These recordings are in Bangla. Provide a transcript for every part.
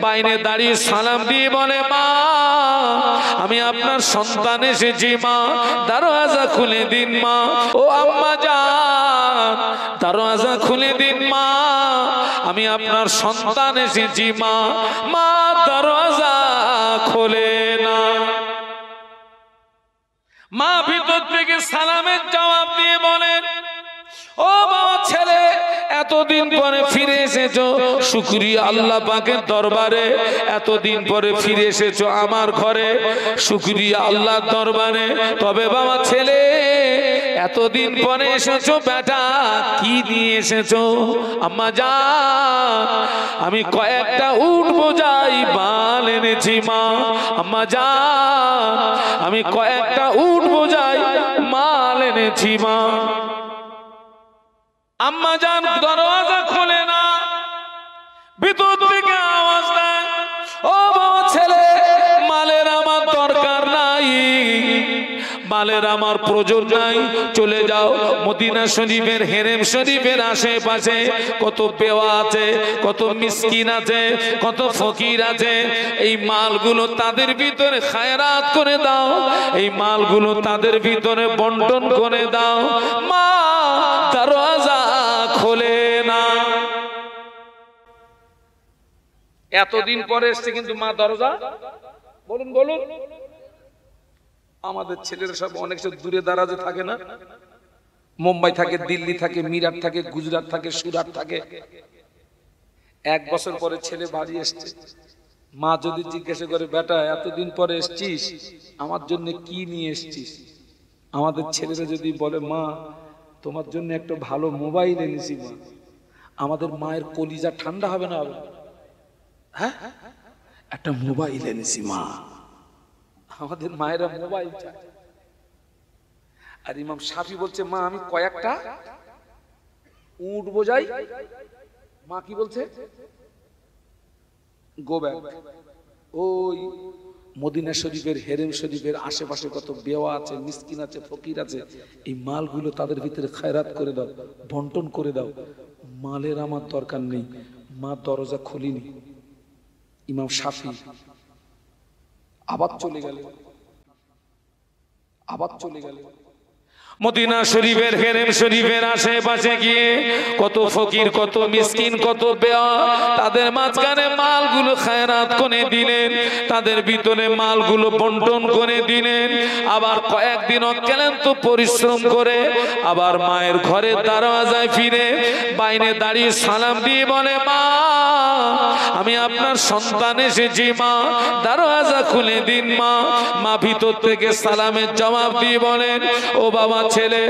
বাইরে দাঁড়িয়ে সালাম দিয়ে বলে মা আমি আপনার সন্তান এসেছি মা, দরওয়াজা খুলে দিন মা। ও আম্মা জান দরওয়াজা খুলে দিন মা, আমি আপনার সন্তান এসেছি মা। মা দরওয়াজা খোলে না। মা ভিতর থেকে সালামের জবাব দিয়ে বলেন ও বাবা ছেলে এতদিন পরে ফিরে এসেছো, শুকরিয়া আল্লাহ পাকের দরবারে। এতদিন পরে ফিরে এসেছো আমার ঘরে, শুকরিয়া আল্লাহর দরবারে। তবে বাবা ছেলে এতদিন পরে এসেছো বেটা, কি নিয়ে এসেছো? আম্মা জান আমি কয়েকটা উট বোঝাই মাল এনেছি মা। আম্মা জান আমি কয়েকটা উট বোঝাই মাল এনেছি মা। আম্মা জান দরওয়াজা খোলে না, ভিতর থেকে আওয়াজ দেয় ও বাবা ছেলে মালের আমার দরকার নাই, মালের আমার প্রয়োজন নাই, চলে যাও। মদিনা শরীফের হেরেম শরীফের আশেপাশে কত বেওয়া আছে, কত মিসকিন আছে, কত ফকির আছে, এই মালগুলো তাদের ভিতরে খায়রাত করে দাও, এই মালগুলো তাদের ভিতরে বন্টন করে দাও। মা দরওয়াজা খোলে না। এতদিন পরে এসছে কিন্তু মা দরজা বলুন বলুন। আমাদের ছেলেরা সব অনেক দূরে দারাজে থাকে না, মুম্বাই থাকে, দিল্লি থাকে, মিরাট থাকে, গুজরাট থাকে, সুরাট থাকে। এক বছর পরে ছেলে বাড়ি এসছে, মা যদি জিজ্ঞাসা করে বেটা এতদিন পরে এসছিস আমার জন্য কি নিয়ে এসছিস, আমাদের ছেলেরা যদি বলে মা তোমার জন্য একটা ভালো মোবাইল এনেছি মা, আমাদের মায়ের কলিজা ঠান্ডা হবে না? হবে হ্যাঁ, একটা মোবাইল এনেছি মা। আমাদের মায়েরা মোবাইল চায়। আর ইমাম শাফি বলছে মা আমি কয়েকটা উট বোঝাই। মা কি বলছে? Go back. ওই মদিনা শরীফের হেরেম শরীফের আশেপাশে কত বেওয়া আছে, মিসকিন আছে, ফকির আছে, এই মালগুলো তাদের ভিতরে খায়রাত করে দাও, বন্টন করে দাও। মালের আমার দরকার নেই। মা দরজা খুলিনি। ইমাম শাফি আবার চলে গেল। মদিনা শরীফের হেরেম শরীফের আশেপাশে গিয়ে কত ফকির, কত মিসকিন, কত বেওয়া, তাদের মাঝখানে মালগুলো খায়রাত করে দিলেন, তাদের ভিতরে মালগুলো বন্টন করে দিলেন। আবার কয়েকদিন অক্লান্ত পরিশ্রম করে আবার মায়ের ঘরের দরওয়াজায় ফিরে বাইরে দাঁড়িয়ে সালাম দিয়ে বলে মা আমি আপনার সন্তান এসেছি মা, দরওয়াজা খুলে দিন মা। মা ভিতর থেকে সালামের জবাব দিয়ে বলেন ও বাবা ছেলে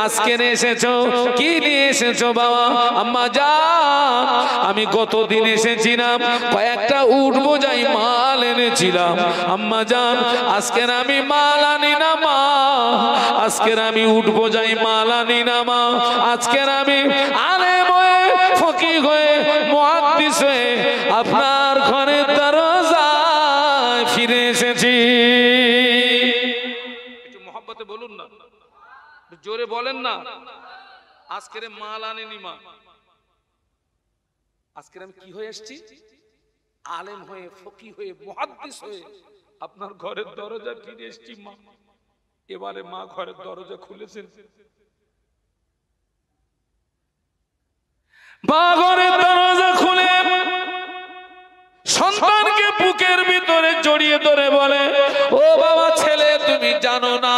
আজকে এসেছো, কি নিয়ে এসেছো বাবা? আম্মা জান আমি গতদিন এসেছিলাম, কয়েকটা উট বোঝাই মাল এনেছিলাম। আম্মা জান আজকের আমি মাল আনি না মা, আজকের আমি উট বোঝাই মাল আনি না মা, আজকের আমি আলেম হয়ে, ফকিহ হয়ে, মুহাদ্দিস হয়ে আপনার ঘরের দরজায় ফিরে এসেছি। একটু মহব্বতে বলুন না, জোরে বলেন না। আজকের মাল আনেনি মা, আজকের আমি কি হয়ে এসেছি? আলেম হয়ে, ফকিহ হয়ে, মুহাদ্দিস হয়ে আপনার ঘরের দরজা ফিরে এসেছি মা। এবারে মা ঘরের দরজা খুলেছেন, মা ঘরের দরজা খুলে সন্তানকে বুকের ভিতরে জড়িয়ে ধরে বলে ও বাবা ছেলে তুমি জানো না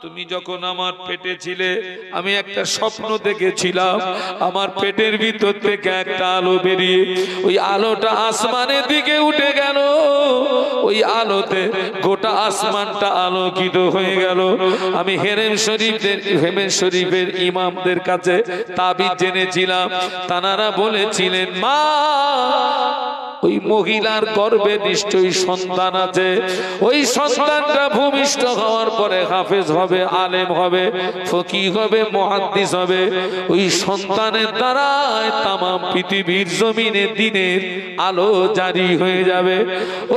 তুমি যখন আমার পেটে ছিলে আমি একটা স্বপ্ন দেখেছিলাম, আমার পেটের ভিতর থেকে একটা আলো বেরিয়ে ওই আলোটা আসমানের দিকে উঠে গেল, ওই আলোতে গোটা আসমানটা আলোকিত হয়ে গেল। আমি হেরেম শরীফের ইমামদের কাছে তাবিজ জেনেছিলাম, তানারা বলেছিলেন মা ওই মহিলার গর্ভে নিশ্চয়ই সন্তান আছে, ওই সন্তানটা ভূমিষ্ঠ হওয়ার পরে হাফেজ হবে, আলেম হবে, ফকিহ হবে, মুহাদ্দিস হবে। ওই সন্তানের দ্বারাই তামাম পৃথিবীর জমিনে দিনের আলো জারি হয়ে যাবে।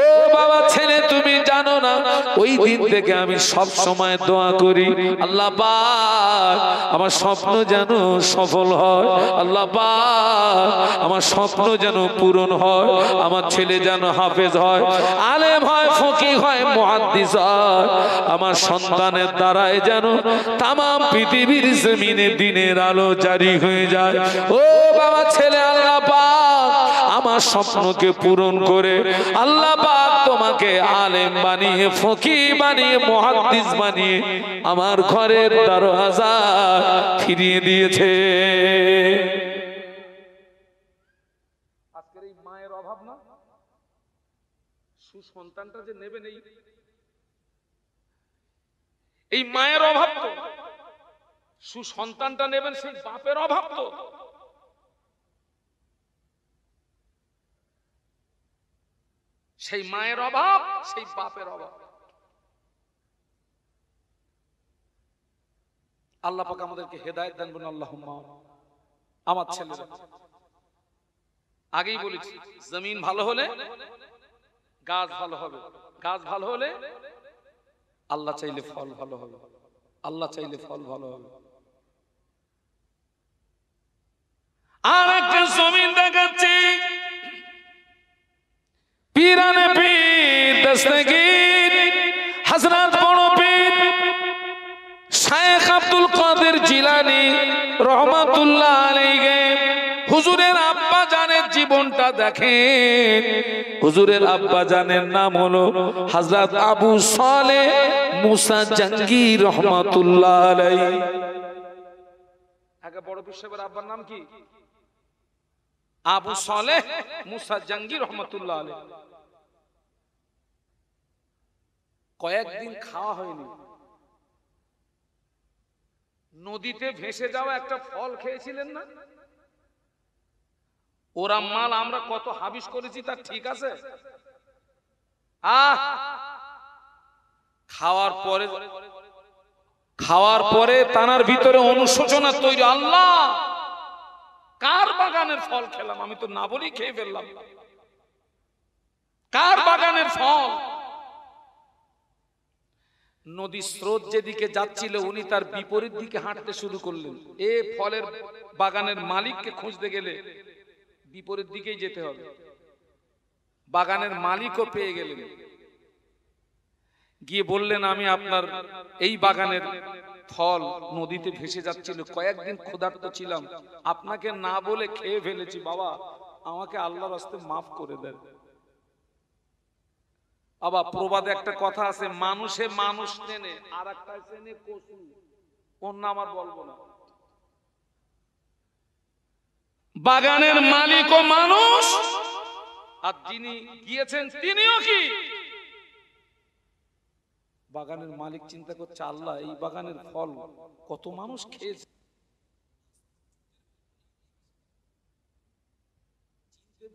ও বাবা ছেলে তুমি জানো না, ওই দিন থেকে আমি সব সময় দোয়া করি, আল্লাহ পাক আমার স্বপ্ন যেন সফল হয়, আল্লাহ পাক আমার স্বপ্ন যেন পূরণ হয়, আমার ছেলে যেন হাফেজ হয়, আলেম হয়, ফকিহ হয়, মুহাদ্দিস হয়, আমার সন্তানের দ্বারাই যেন তামাম পৃথিবীর জমিনে দিনের আলো জারি হয়ে যায়। ও বাবা ছেলে, আল্লাহ পাক আমার স্বপ্নকে পূরণ করে আল্লাহ পাক তোমাকে আলেম বানিয়ে, ফকিহ বানিয়ে, মুহাদ্দিস বানিয়ে আমার ঘরের দরওয়াজা ফিরিয়ে দিয়েছে। আজকের এই মায়ের অভাব না, সুসন্তানটা যে নেবেন, এই মায়ের অভাব তো, সুসন্তানটা নেবেন সেই বাপের অভাব তো। সেই মায়ের অভাব, সেই বাপের অভাব। আল্লাহ পাক আমাদেরকে হেদায়েত দান করুন, আল্লাহুম্মা। আমার ছেলেরা, আগেই বলেছি, জমিন ভালো হলে গাছ ভালো হবে, গাছ ভালো হলে আল্লাহ চাইলে ফল ভালো হবে, আল্লাহ চাইলে ফল ভালো হবে। আর একটা জমিন দেখাচ্ছি, পীরানে পীর দস্তগীর হযরত বড় পীর শায়েখ আব্দুল কাদের জিলানী রহমাতুল্লাহ আলাইহি, হুজুরের আব্বা জানের জীবনটা দেখেন। হুজুরের আব্বা জানের নাম হলো হযরত আবু সালেহ মুসা জঙ্গি রহমাতুল্লাহ আলাইহি। আগে বড় পীর সাহেবের আব্বার নাম কি? আবু সালেহ মুসা জঙ্গি রহমাতুল্লাহ আলাইহি। কয়েকদিন খাওয়া হয়নি, নদীতে ভেসে যাওয়া একটা ফল খেয়েছিলেন না? ওরা মাল আমরা কত হাবিস করেছি, তার ঠিক আছে? খাওয়ার পরে তানার ভিতরে অনুশোচনা তৈরি, আল্লাহ কার বাগানের ফল খেলাম, আমি তো না বলি খেয়ে ফেললাম, কার বাগানের ফল? নদী স্রোত যেদিকে যাচ্ছিল উনি তার বিপরীত দিকে হাঁটতে শুরু করলেন। এ ফলের বাগানের মালিককে খুঁজতে গেলে বিপরীত দিকেই যেতে হবে। বাগানের মালিকও পেয়ে গেলেন, গিয়ে বললেন, আমি আপনার এই বাগানের ফল নদীতে ভেসে যাচ্ছিল, কয়েকদিন ক্ষুধার্ত ছিলাম, আপনাকে না বলে খেয়ে ফেলেছি, বাবা আমাকে আল্লাহর রাস্তে মাফ করে দেন। আবার প্রবাদে একটা কথা আছে, মানুষে মানুষ চেনে, আর একটা চেনে কচু, ওর নাম আর বলবো না। বাগানের মালিকও মানুষ, আর যিনি গিয়েছেন তিনিও কি বাগানের মালিক। চিন্তা করছে, আল্লাহ এই বাগানের ফল কত মানুষ খেয়েছে,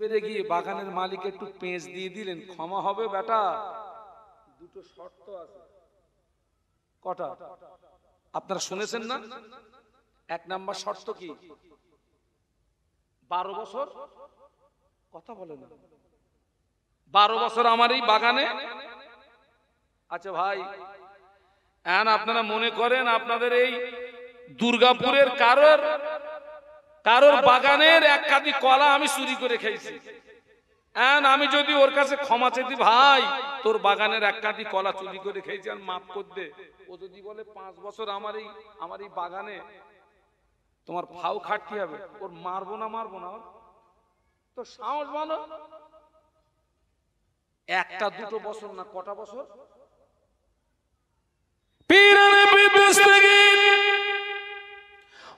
বেড়ে গিয়ে বাগানের মালিক একটু পেঁচ দিয়ে দিলেন, ক্ষমা হবে বেটা, দুটো শর্ত আছে। কটা আপনারা শুনেছেন না? এক নাম্বার শর্ত কি? 12 বছর কথা বলে না, 12 বছর আমার এই বাগানে। আচ্ছা ভাই, আপনারা মনে করেন আপনাদের এই দুর্গাপুরের কারোর বাগানের এক কাঁদি কলা আমি চুরি করে খেয়েছি, আমি যদি ওর কাছে ক্ষমা চাইতি, ভাই তোর বাগানের এক কাঁদি কলা চুরি করে খেয়েছি আর মাফ করে দে, ও যদি বলে 5 বছর আমার এই বাগানে তোমার ফাও খাটতে হবে, ওর মারবো না তো সাহস ভালো। একটা দুটো বছর না, কটা বছর?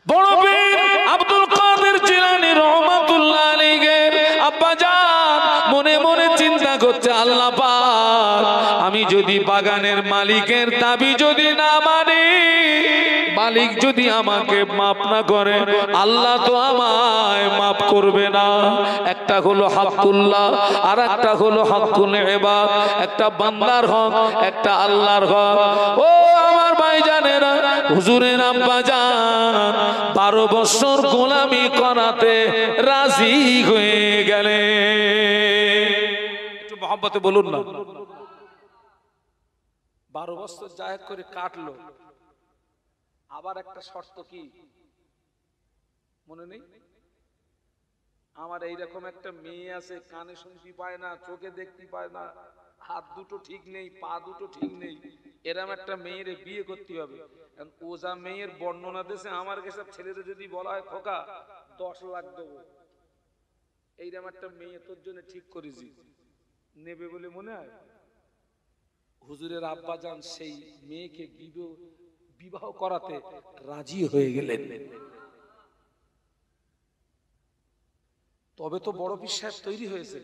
বড় পীর আব্দুল কাদের জিলানী রহমাতুল্লাহ আলাইহি আব্বা জান মনে মনে চিন্তা করছে, আল্লাহ পাক আমি যদি বাগানের মালিকের দাবি যদি না মানি, মালিক যদি আমাকে মাফ না করে, আল্লাহ তো আমায় মাফ করবে না। একটা হলো হকুল্লাহ, আর একটা হলো হকুল ইবাদ, একটা বান্দার হক, একটা আল্লাহর হক। ও আমার ভাইজানেরা, হুজুরের আব্বা জান 12 বছর গোলামি করাতে রাজি হয়ে গেলেন। একটু মহব্বতে বলুন না। 12 বছর জাহেদ করে কাটলো, আবার একটা শর্ত কি মনে নেই? আমার এইরকম একটা মেয়ে আছে, কানে শুনতে পায় না, চোখে দেখতে পায় না, হাত দুটো ঠিক নেই, পা দুটো ঠিক নেই, এরকম একটা মেয়ের বিয়ে করতে হবে। ও যা মেয়ের বর্ণনা দিয়েছে, আমার কাছে ছেলেদের যদি বলা হয় খোকা 10 লাখ দেবো, এইরকম একটা মেয়ে তোর জন্য ঠিক করেছি, নেবে বলে মনে হয়? হুজুরের আব্বা জান সেই মেয়েকে বিবাহ করাতে রাজি হয়ে গেলেন। তবে তো বড় পীর সাহেব তৈরি হয়েছে।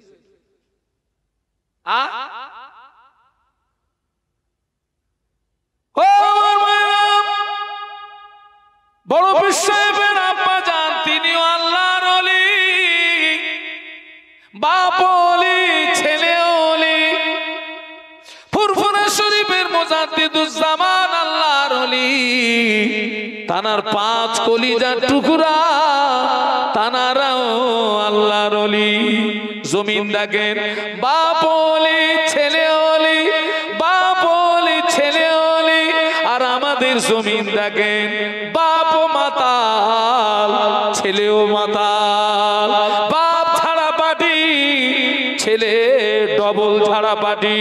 বড় পীর সাহেবের আব্বা জান তিনিও আল্লাহর ওলি, বাপ ওলি, ছেলে ওলি, ফুরফুরা শরীফের মুজাদ্দিদুজ্জামান আল্লাহর ওলি, তানার 5 কলিজার টুকরা, তানারাও আল্লাহর ওলি। জমিন দেখেন, বাপ ওলি, ছেলে ওলি, বাপ ওলি, ছেলে ওলি। আর আমাদের জমিন দেখেন, বাপ মাতাল, ছেলেও মাতাল, বাপ ছাড়া পাটি, ছেলে ডবল ছাড়া পাটি,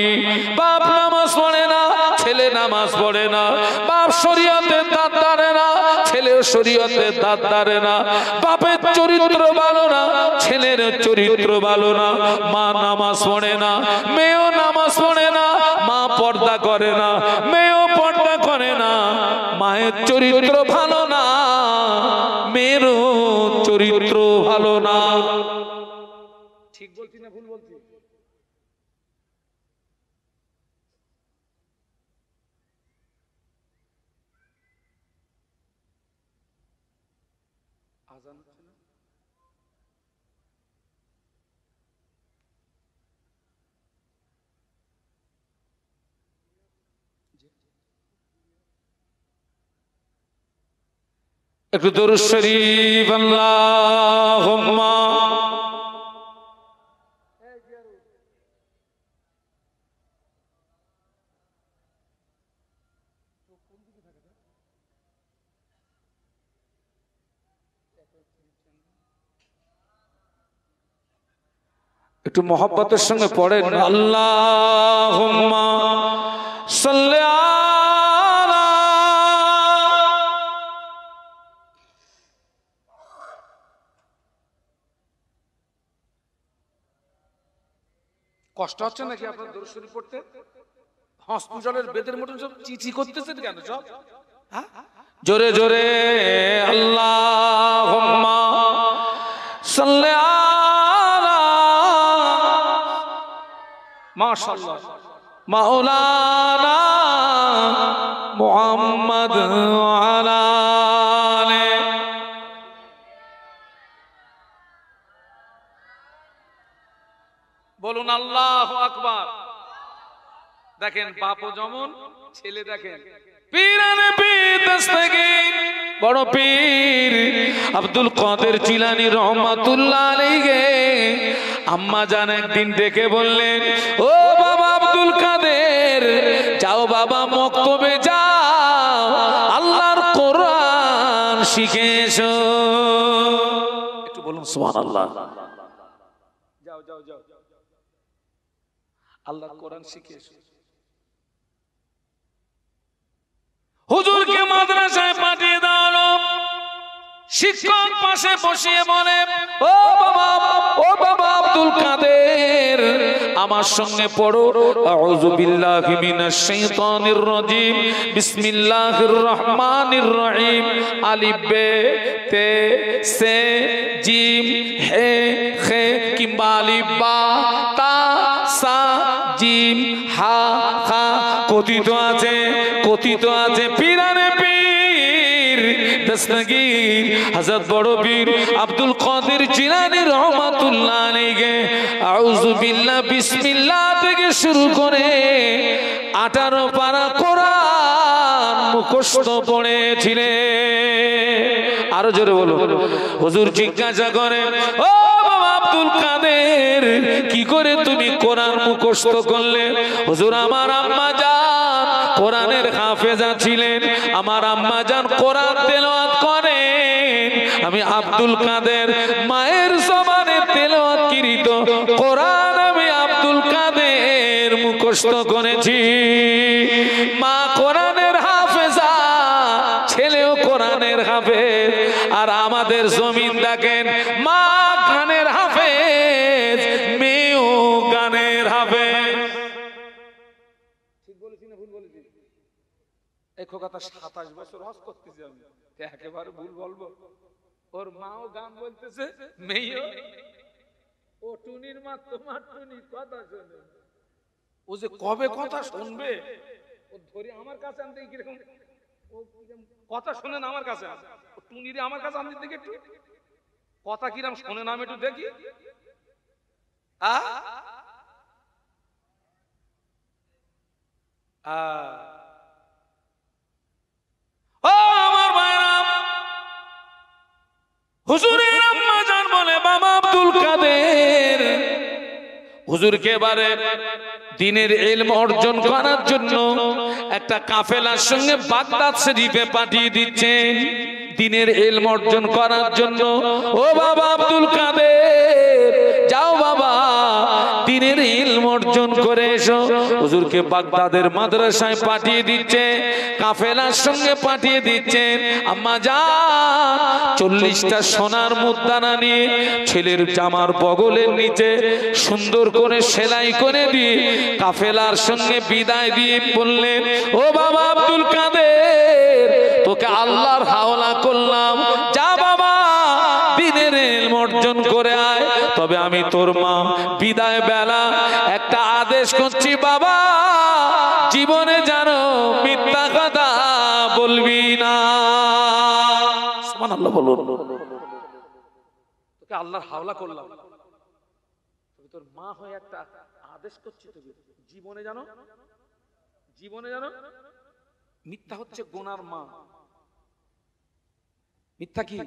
বাপ নামাজ পড়ে না, ছেলে নামাজ পড়ে না, বাপ শরীয়তের দাঁত দাঁড়ে না, ছেলে শরীয়তের দাঁত দাঁড়ে না, বাপের চরিত্র ভালো না, ছেলের চরিত্র ভালো না, মা নামাজ পড়ে না, মেয়েও নামাজ পড়ে না, মা পর্দা করে না, মেয়েও পর্দা করে না, মায়ের চরিত্র ভালো না, মেয়েরও চরিত্র ভালো না। ঠিক বলছি না ভুল বলছি? আজান হচ্ছে না? একটু দরুদ শরীফ আল্লাহুম্মা। একটু মহব্বতের সঙ্গে পড়েন, আল্লাহুম্মা সাল্লি আলা। কষ্ট হচ্ছে নাকি আপনার দরুদ শরীফ পড়তে? হসপিটালের বেদের মতন সব চিঠি করতেছেন কেন সব? জোরে জোরে আল্লাহুম্মা সাল্লি আলা মাশাআল্লাহ মাওলানা মুহাম্মদ ওয়া আলা আলি। বলুন আল্লাহু আকবার। দেখেন বাপও যেমন, ছেলে দেখেন। পীরানে পীর দস্তগীর বড় পীর আব্দুল কাদের জিলানী রহমাতুল্লাহ আলাইহি আম্মা জান একদিন ডেকে বললেন, ও বাবা আব্দুল কাদের, যাও বাবা মক্তবে যাও, আল্লাহর কোরআন শিখে এসো। একটু বলুন সুবহানাল্লাহ। যাও যাও যাও, আল্লাহর কোরআন শিখে এসো। হুজুরকে মাদ্রাসায় পাঠিয়ে দেওয়া হলো। শিক্ষক পাশে বসিয়ে বলে, ও বাবা আব্দুল কাদের, আমার সঙ্গে পড়ো, আউযু বিল্লাহি মিনাশ শাইতানির রাজীম, বিসমিল্লাহির রহমানির রহিম, আলিফ বে তে সে জিম হে খে, কিংবা আলিফ বা তা সা জিম হা খা। কথিত আছে পীরানে পীর দস্তগীর হযরত বড় পীর আব্দুল কাদের জিলানী রহমাতুল্লাহ আলাইহি আউযু বিল্লাহ বিসমিল্লাহ থেকে শুরু করে 18 পারা কোরআন মুখস্থ পড়েছিলেন। আরো জোরে বলো। হুজুর জিজ্ঞাসা করে, ও বাবা আব্দুল কাদের কি করে তুমি কোরআন মুখস্থ করলে? হুজুর আমার আম্মা জান কোরআনের হাফেজা ছিলেন, আমার আম্মা জান কোরআন তেলাওয়াত করেন, আমি আব্দুল কাদের মায়ের জবানে তেলাওয়াতকৃত কোরআন আমি আব্দুল কাদের মুখস্থ করেছি। মা কোরআনের হাফেজা, ছেলেও কোরআনের হাফেজ, আর আমাদের জমিন দেখেন মা গানের হাফেজ, মেয়েও গানের হাফেজ। ঠিক বলেছি না ভুল বলেছি? এই খোকাটা 27 বছর হজ করতেছি আমি, একেবারে ভুল বলবো? ওর মাও গান বলতেছে, মেয়েও। ও টুনির মা, তোমার টুনি কথা শোনে, ও যে কবে কথা শুনবে, ও ধরে আমার কাছে আনতে কিরকম ও কথা শোনেন আমার কাছে, ও টুনিরে আমার কাছে আনতে দেখে একটু কথা কিরম শোনেন আমি একটু দেখি। ও আমার ভাইরা, হুজুরের আম্মা জান বলে বাবা আব্দুল কাদের হুজুরকে এবারে দ্বীনের ইলম অর্জন করার জন্য একটা কাফেলার সঙ্গে বাগদাদ শরীফে পাঠিয়ে দিচ্ছেন দ্বীনের ইলম অর্জন করার জন্য। ও বাবা আব্দুল কাদের, যাও বাবা দ্বীনের ইলম অর্জন করে এসো। হুজুরকে বাগদাদের মাদ্রাসায় পাঠিয়ে দিচ্ছে, কাফেলার সঙ্গে পাঠিয়ে দিচ্ছেন। আম্মা জান 40টা সোনার মুদ্রানা নিয়ে ছেলের জামার বগলের নিচে সুন্দর করে সেলাই করে দিয়ে কাফেলার সঙ্গে বিদায় দিয়ে বললেন, ও বাবা আব্দুল কাদের, তোকে আল্লাহর হাওলা করলাম, যা বাবা দ্বীনের ইলম অর্জন করে আয়। তবে আমি তোর মা বিদায় বেলা একটা আদেশ করছি বাবা, জীবনে জানো মিথ্যা কথা বলবি না। সুবহানাল্লাহ বলুন। তোকে আল্লাহর হাওলা করলাম, তবে তোর মা হয়ে একটা আদেশ করছি, তোকে জীবনে জানো, জীবনে জানো মিথ্যা হচ্ছে গোনার মা। মিথ্যা কি?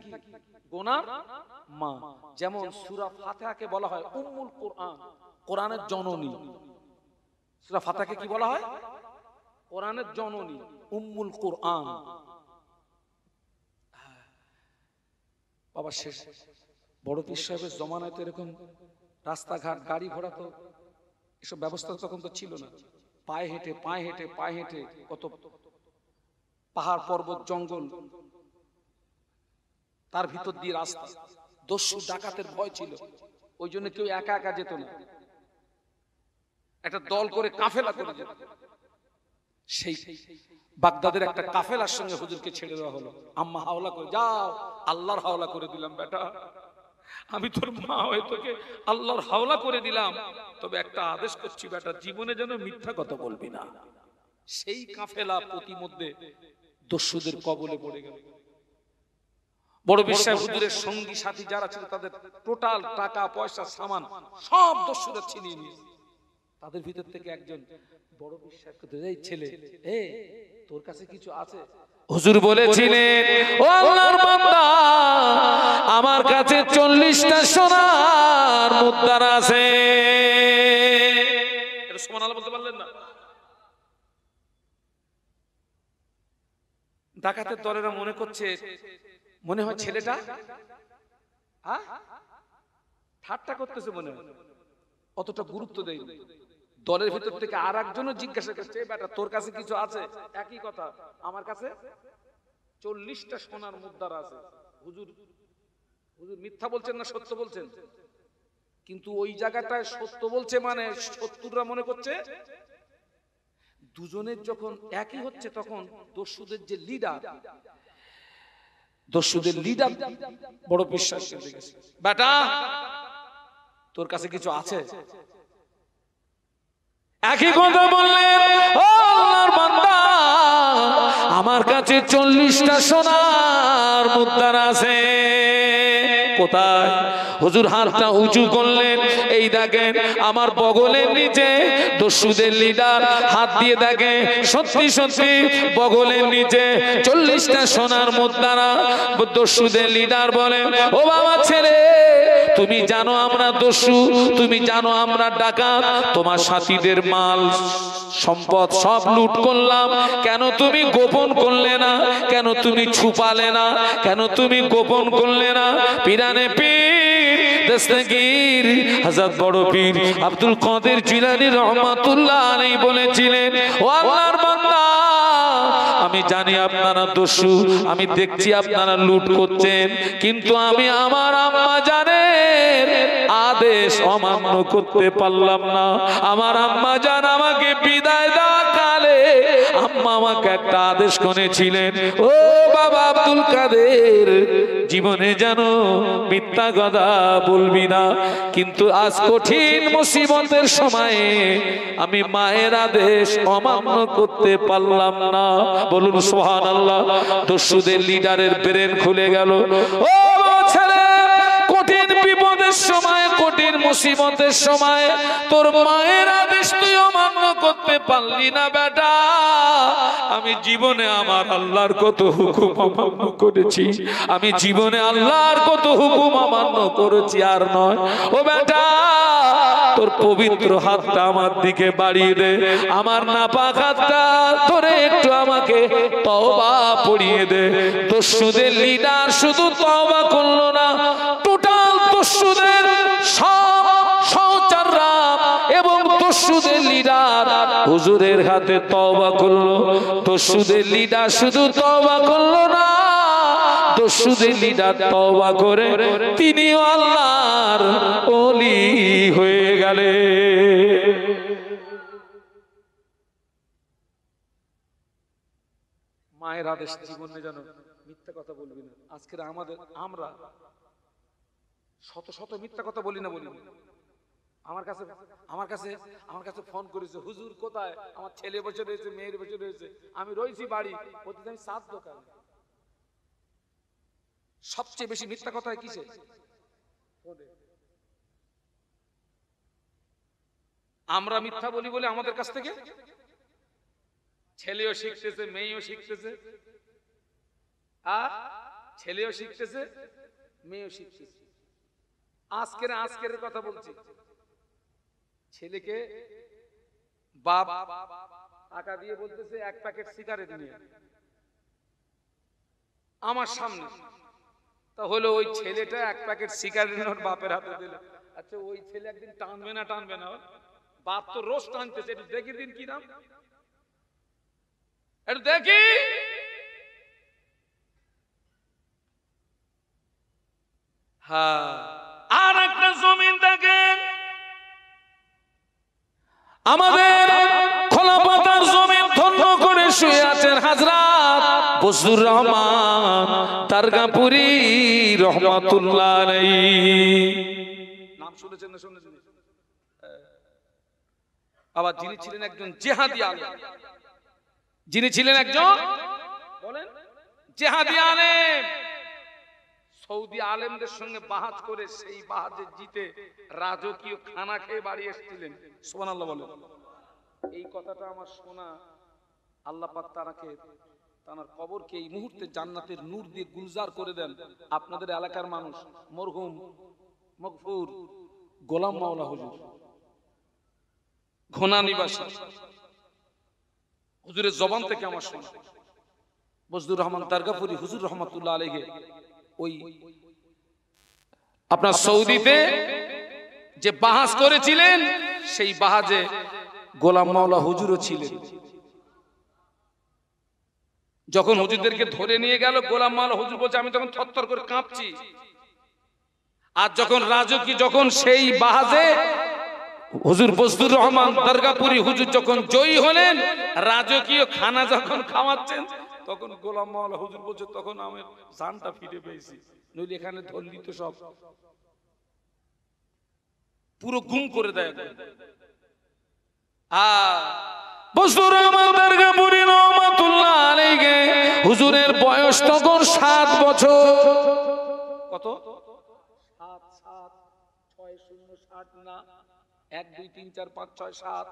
গোনার মা। যেমন সূরা ফাতিহাকে বলা হয় উম্মুল কোরআন, কোরআনের জননী। সূরা ফাতিহাকে কি বলা হয়? কোরআনের জননী, উম্মুল কোরআন। বাবা শেষ বড় পীর সাহেবের জমানায় তো এরকম রাস্তাঘাট গাড়ি ঘোড়া তো এসব ব্যবস্থা তখন তো ছিল না। পায়ে হেঁটে পায়ে হেঁটে পায়ে হেঁটে কত পাহাড় পর্বত জঙ্গল, তার ভিতর দিয়ে রাস্তা। দস্যু ডাকাতের ভয় ছিল, ওই জন্য কেউ একা একা যেত না, একটা দল করে কাফেলা করে যেত। সেই বাগদাদের একটা কাফেলার সঙ্গে হুজুরকে ছেড়ে দেওয়া হলো। আম্মা হাওলা করে, যাও আল্লাহর হাওলা করে দিলাম বেটা, আমি তোর মা হয়ে তোকে আল্লাহর হাওলা করে দিলাম, তবে একটা আদেশ করছি বেটা, জীবনে যেন মিথ্যা কথা বলবি না। সেই কাফেলা প্রতিমধ্যে দস্যুদের কবলে পড়ে গেল। বড় বিশ্বাস হুজুরের সঙ্গী সাথী যারা ছিল তাদের টোটাল টাকা পয়সা সামান সব দস্যুরা ছিনিয়ে নিয়ে, তাদের ভিতর থেকে একজন বড় বিশ্বাস করতে, এই ছেলে, এ তোর কাছে কিছু আছে? হুজুর বলেছিলেন, ও আল্লাহর বান্দা, আমার কাছে 40টা সোনার মুদ্রা আছে। এটা সুবহানাল্লাহ বলতে পারলেন না? ডাকাতের দলেরা মনে করছে, মনে হয় ছেলেটা ঠাট্টা করতেছে, মনে হয় অতটা গুরুত্ব দেয়। দলের ভিতর থেকে আর একজনও জিজ্ঞাসা করছে, বেটা তোর কাছে কিছু আছে? একই কথা, আমার কাছে 40টা সোনার মুদ্রা আছে। হুজুর হুজুর মিথ্যা বলছেন না সত্য বলছেন? কিন্তু ওই জায়গাটায় সত্য বলছে মানে শত্রুরা মনে করছে দুজনের যখন একই হচ্ছে, তখন দস্যুদের যে লিডার, দস্যুদের লিডার বড় বিশ্বাস করে গেছে, বেটা তোর কাছে কিছু আছে? একই কথা বললেন, ও আল্লাহর বান্দা, আমার কাছে 40টা সোনার মুদ্রা আছে। কোথায়? হুজুর হাতটা উঁচু করলেন, এই দেখেন আমার বগলের নিচে। দস্যুদের লিডার হাত দিয়ে দেখে, সত্যি সত্যি বগলের নিচে 40টা সোনার মুদ্রা। দস্যুদের লিডার বলে, ও বাবা ছেলে, তুমি জানো আমরা দস্যু, তুমি জানো আমরা ডাকাত, তোমার সাথীদের মাল সম্পদ সব লুট করলাম, কেন তুমি গোপন করলে না? কেন তুমি ছুপালে না? কেন তুমি গোপন করলে না? পিরানে পীর দস্তগীর হযরত বড় পীর আব্দুল কাদের জিলানী রহমাতুল্লাহ আলাইহি বলেছিলেন, ও আল্লাহর বান্দা, আমি জানি আপনারা দস্যু, আমি দেখছি আপনারা লুট করছেন, কিন্তু আমি আমার আম্মা জানের আদেশ অমান্য করতে পারলাম না। আমার আম্মা জান আমাকে বিদায় দেওয়া কালে আম্মা আমাকে একটা আদেশ করেছিলেন, ও বাবা আব্দুল কাদের, জীবনে যেন মিথ্যা কথা বলবি না। কিন্তু আজ কঠিন মুসিবতের সময়ে আমি মায়ের আদেশ অমান্য করতে পারলাম না। বলুন সুবহানাল্লাহ। দস্যুদের লিডারের ব্রেন খুলে গেল। ও ছেলে, কঠিন বিপদের সময়, কঠিন মুসিবতের সময় তোর মায়ের আদেশ তুই অমান্য করতে পারলি না বেটা। আমি জীবনে আমার আল্লাহর কত হুকুম অমান্য করেছি, আমি জীবনে আল্লাহর কত হুকুম অমান্য করেছি আর নয়। ও বেটা, তোর পবিত্র হাতটা আমার দিকে বাড়িয়ে দে, আমার নাপাক হাতটা ধরে একটু আমাকে তওবা পড়িয়ে দে। দস্যুদের লিডার শুধু তওবা করলো না, টোটাল দস্যুদের সব সহচররা এবং দস্যুদের লিডার হুজুরের হাতে তওবা করলো। দস্যুদের লিডার শুধু তওবা করলো না, দস্যুদের লিডার তওবা করে তিনিও আল্লাহর ওলি হয়ে গেলেন। মায়ের আদেশ জীবনে যেন মিথ্যা কথা বলবি না। আজকে আমরা শত শত মিথ্যা কথা বলি না। আমার কাছে ফোন করেছে, হুজুর কোথায়? আমার ছেলে বসে রয়েছে, মেয়ের বসে রয়েছে, আমি রয়েছি বাড়ি, প্রতিদিন আমি 7 দোকান। সবচেয়ে বেশি মিথ্যা কথা হয় কিসে? আমরা মিথ্যা বলি বলে আমাদের কাছ থেকে ছেলেও শিখতেছে, মেয়েও শিখতেছে, আর ছেলেও শিখতেছে, মেয়েও শিখতেছে। আজকের কথা বলছি। ছেলেকে বাপ টাকা দিয়ে বলতেছে 1 প্যাকেট সিগারেট নিয়ে আমার সামনে, তাহলে ওই ছেলেটা 1 প্যাকেট সিগারেট ওর বাপের হাতে দিল। আচ্ছা, ওই ছেলে একদিন টানবে না? বাপ তো রোজ টানতেছে, একটু দেখি দিন কি নাম, একটু দেখি। হ্যাঁ, আর একটা জমিন দেখেন, আমাদের খোলা পাতার জমিন ধন্য করে শুয়ে আছেন হযরত বজলুর রহমান তারগাপুরি রহমাতুল্লাহ আলাইহি। নাম শুনেছেন না? শুনেছেন? আবার যিনি ছিলেন একজন জিহাদি আলেম, যিনি ছিলেন একজন বলেন জিহাদি আলেম, সৌদি আলেমদের সঙ্গে বাহাজ করে সেই বাহাজে জিতে রাজকীয় খানা খেয়ে বাড়ি এসেছিলেন। সুবহানাল্লাহ বলেন। এই কথাটা আমার শোনা, আল্লাহ পাক তার কবরকে এই মুহূর্তে জান্নাতের নূর দিয়ে গুলজার করে দেন। আপনাদের এলাকার মানুষ মরহুম মগফুর গোলাম মাওলা হুজুর, ঘোনা নিবাসী, হুজুরের জবান থেকে আমার শোনা, বজলুর রহমান তারগাপুরি হুজুর রহমাতুল্লাহ আলাইহি ওই আপনার সৌদিতে যে বাহাজ করেছিলেন, সেই বাহাজে গোলাম মাওলা হুজুরও ছিলেন। যখন হুজুরদেরকে ধরে নিয়ে গেল, গোলাম মাওলা হুজুর বলছে আমি তখন থরথর করে কাঁপছি। আর যখন যখন সেই বাহাজে হুজুর বজলুর রহমান তারগাপুরি হুজুর যখন জয়ী হলেন, রাজকীয় খানা যখন খাওয়াচ্ছেন, তখন গোলাম মাওলা হুজুর বলছে তখন আমি জানটা ফিরে পেয়েছি, নইলে এখানে ধরলি তো সব পুরো গুম করে দেয়। বজলুর রহমান তারগাপুরি রহমাতুল্লাহ আলাইহি হুজুরের বয়স তখন 7 বছর। কত? 7 7 6 0 7 না, 1 2 3 4 5 6 7।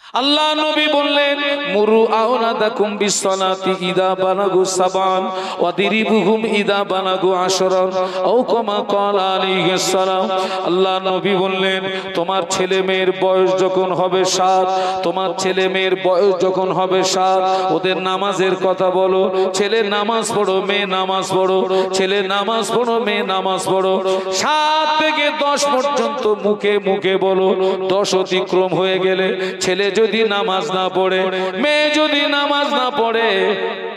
আল্লাহ নবী বললেন মুরু আওলাদাকুম বিসসালাতি ইদা বালাগু সাবান ওয়াদিরিবুহুম ইদা বালাগু আশরান আও কামা ক্বালা আলাইহিস সালাম। আল্লাহ নবী বললেন তোমার ছেলে মেয়ের বয়স যখন হবে 7, তোমার ছেলে মেয়ের বয়স যখন হবে 7, ওদের নামাজের কথা বলো। ছেলে নামাজ পড়ো, মেয়ে নামাজ পড়ো, ছেলে নামাজ পড়ো, মেয়ে নামাজ পড়ো। 7 থেকে 10 পর্যন্ত মুখে মুখে বলো। 10 অতিক্রম হয়ে গেলে ছেলে যদি নামাজ না পড়ে, মেয়ে যদি নামাজ না পড়ে,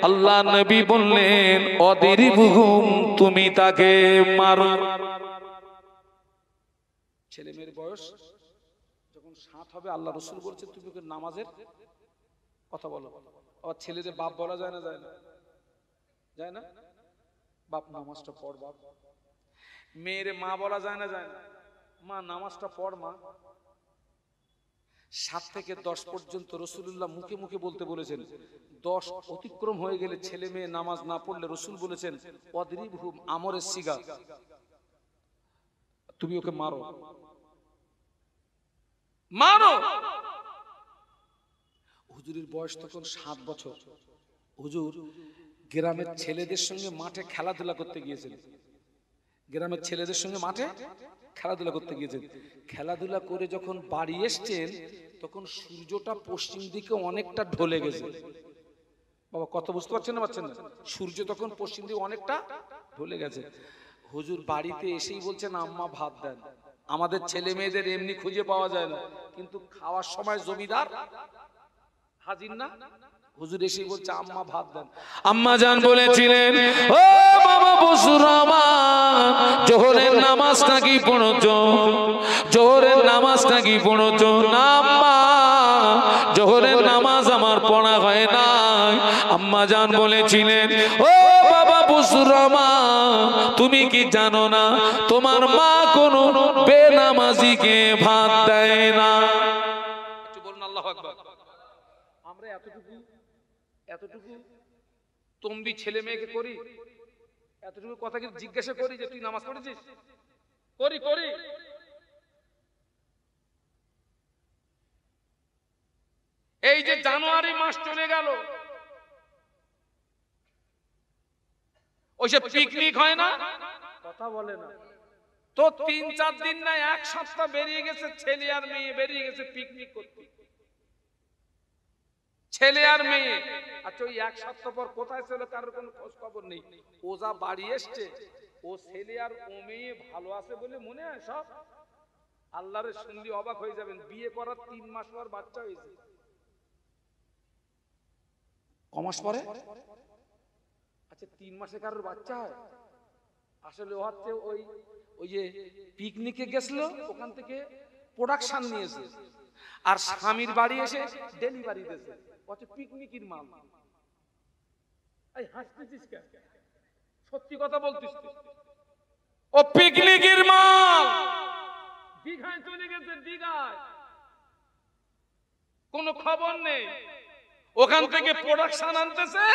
আল্লাহ নবী বললেন অদিরিবুহুম, তুমি তাকে মারো। ছেলে মেয়ের বয়স যখন 7 হবে আল্লাহ রাসূল বলছে তুমি ওকে নামাজের কথা বলো। আবার ছেলেদের বাপ বলা যায় না? যায় না? যায় না? বাপ নামাজটা পড় বাপ। মেয়েরে মা বলা যায় না? যায় না? মা নামাজটা পড় মা। 7 থেকে 10 পর্যন্ত রাসূলুল্লাহ মুখে মুখে বলতে বলেছেন। 10 অতিক্রম হয়ে গেলে ছেলে মেয়ে নামাজ না পড়লে রাসূল বলেছেন ওয়াদরিবহুম, আমরের সিগা, তুমি ওকে মারো, মারো। হুজুরের বয়স তখন 7 বছর। হুজুর গ্রামের ছেলেদের সঙ্গে মাঠে খেলাধুলা করতে গিয়েছেন। গ্রামের ছেলেদের সঙ্গে মাঠে খেলাধুলা করতে গিয়েছেন। খেলাধুলা করে যখন বাড়ি এসছেন তখন সূর্যটা পশ্চিম দিকে অনেকটা ঢলে গেছে। বাবা কত বুঝতে পারছেন না? পারছেন না? সূর্য তখন পশ্চিম দিকে অনেকটা ঢলে গেছে। হুজুর বাড়িতে এসেই বলছেন আম্মা ভাত দেন। আমাদের ছেলে মেয়েদের এমনি খুঁজে পাওয়া যায় না, কিন্তু খাওয়ার সময় জমিদার হাজির না। হুজুর এসেই বলছে আম্মা ভাত দেন। আম্মা জান বলেছিলেন ও বাবা বসুর আমার জোহরের নামাজটা কি পড়ছো? জোহরের নামাজটা কি পড়ছো? না আম্মা, জোহরের নামাজ আমার পড়া হয় না। আম্মা জান বলেছিলেন ও বাবা বসুর আমার, তুমি কি জানো না তোমার মা কোনো বেনামাজিকে ভাত দেয় না? একটু বলুন আল্লাহু আকবার। আমরা এতটুকু তম্বি ছেলে মেয়েকে করি, এতটুকু কথা কি জিজ্ঞাসা করি যে তুই নামাজ পড়েছিস? করি। এই যে জানুয়ারি মাস চলে গেল, ওই যে পিকনিক হয় না, কথা বলে না তো 3-4 দিন না 1 সপ্তাহ বেরিয়ে গেছে, ছেলে আর মেয়ে বেরিয়ে গেছে পিকনিক করতে। ছেলে আর মেয়ে। আচ্ছা ওই 1 সপ্তাহ পর কোথায় ছিল কারোর কোনো খোঁজ খবর নেই। ও যা বাড়ি এসছে, ও ছেলে আর ও মেয়ে ভালো আছে বলে মনে হয় সব। আল্লাহরে শুনলে অবাক হয়ে যাবেন, বিয়ে করার 3 মাস পর বাচ্চা হয়েছে। কমাস পরে? আচ্ছা 3 মাসে কারোর বাচ্চা হয়? আসলে ও হচ্ছে ওই যে পিকনিকে গেছিল, ওখান থেকে প্রোডাকশন নিয়েছে, আর স্বামীর বাড়ি এসে ডেলিভারি দিয়েছে। হচ্ছে পিকনিকের মাল। এই হাসতেছিস কেন? সত্যি কথা বলতিস তুই। ও পিকনিকের মাল দীঘায় চলে গেছে, দীঘায় কোনো খবর নেই। ওখান থেকে প্রোডাকশন আনতেছে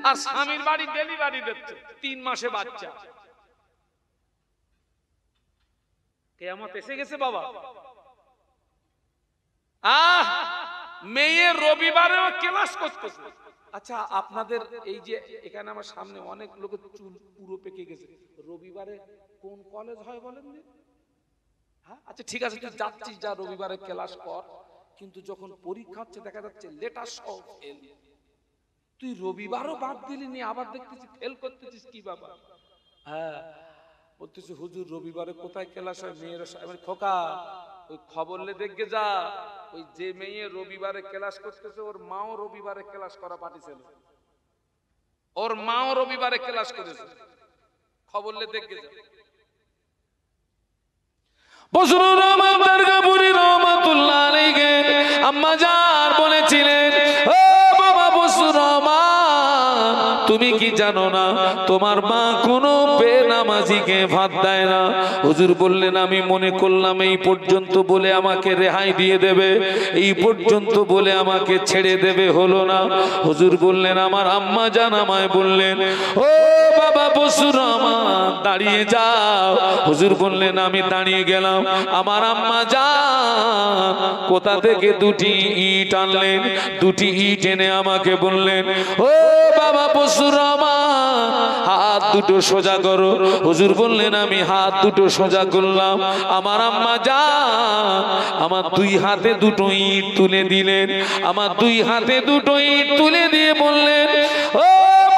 আর স্বামীর বাড়ি ডেলিভারি দিচ্ছে। 3 মাসে বাচ্চা। কিয়ামত এসে গেছে বাবা। মেয়ে রবিবারেও ক্লাস করতেছে। আচ্ছা আপনাদের এই যে এখানে আমার সামনে অনেক লোকের চুল পুরো পেকে গেছে, রবিবারে কোন কলেজ হয় বলেন? হ্যাঁ আচ্ছা ঠিক আছে, তুই যাচ্ছিস, যা রবিবারে ক্লাস কর, কিন্তু যখন পরীক্ষা হচ্ছে দেখা যাচ্ছে লেটার সহ ফেল। তুই রবিবারও বাদ দিলি নি, আবার দেখতেছিস ফেল করতেছিস কি বাবা? হ্যাঁ বলতেছি হুজুর রবিবারে কোথায় ক্লাস হয়? মেয়েরা মানে খোকা ওই খবর লে দেখে যা, ওই যে মেয়ে রবিবারে ক্লাস করতেছে ওর মাও রবিবারে ক্লাস করা পাঠিয়েছিল, ওর মাও রবিবারে ক্লাস করেছে, খবর লে দেখে যা। বসরুর রহমান দরগাপুরি রহমাতুল্লাহ আলাইহি আম্মা জান বলেছিলেন ও বাবা বসরুর রহমান, তুমি কি জানো না তোমার মা কোনো বেনামাজিকে ভাত দেয় না। হুজুর বললেন আমি মনে করলাম এই পর্যন্ত বলে আমাকে রেহাই দিয়ে দেবে, এই পর্যন্ত বলে আমাকে ছেড়ে দেবে, হলো না। হুজুর বললেন আমার আম্মা জান আমায় বললেন ও বাবা বসুর আমার দাঁড়িয়ে যাও। হুজুর বললেন আমি দাঁড়িয়ে গেলাম। আমার আম্মা জান কোথা থেকে দুটি ইট আনলেন, দুটি ইট এনে আমাকে বললেন ও বাবা বসুর আমার হাত দুটো সোজা করো। হুজুর বললেন আমি হাত দুটো সোজা করলাম। আমার আম্মা জান আমার দুই হাতে দুটো ইট তুলে দিলেন। আমার দুই হাতে দুটো ইট তুলে দিয়ে বললেন ও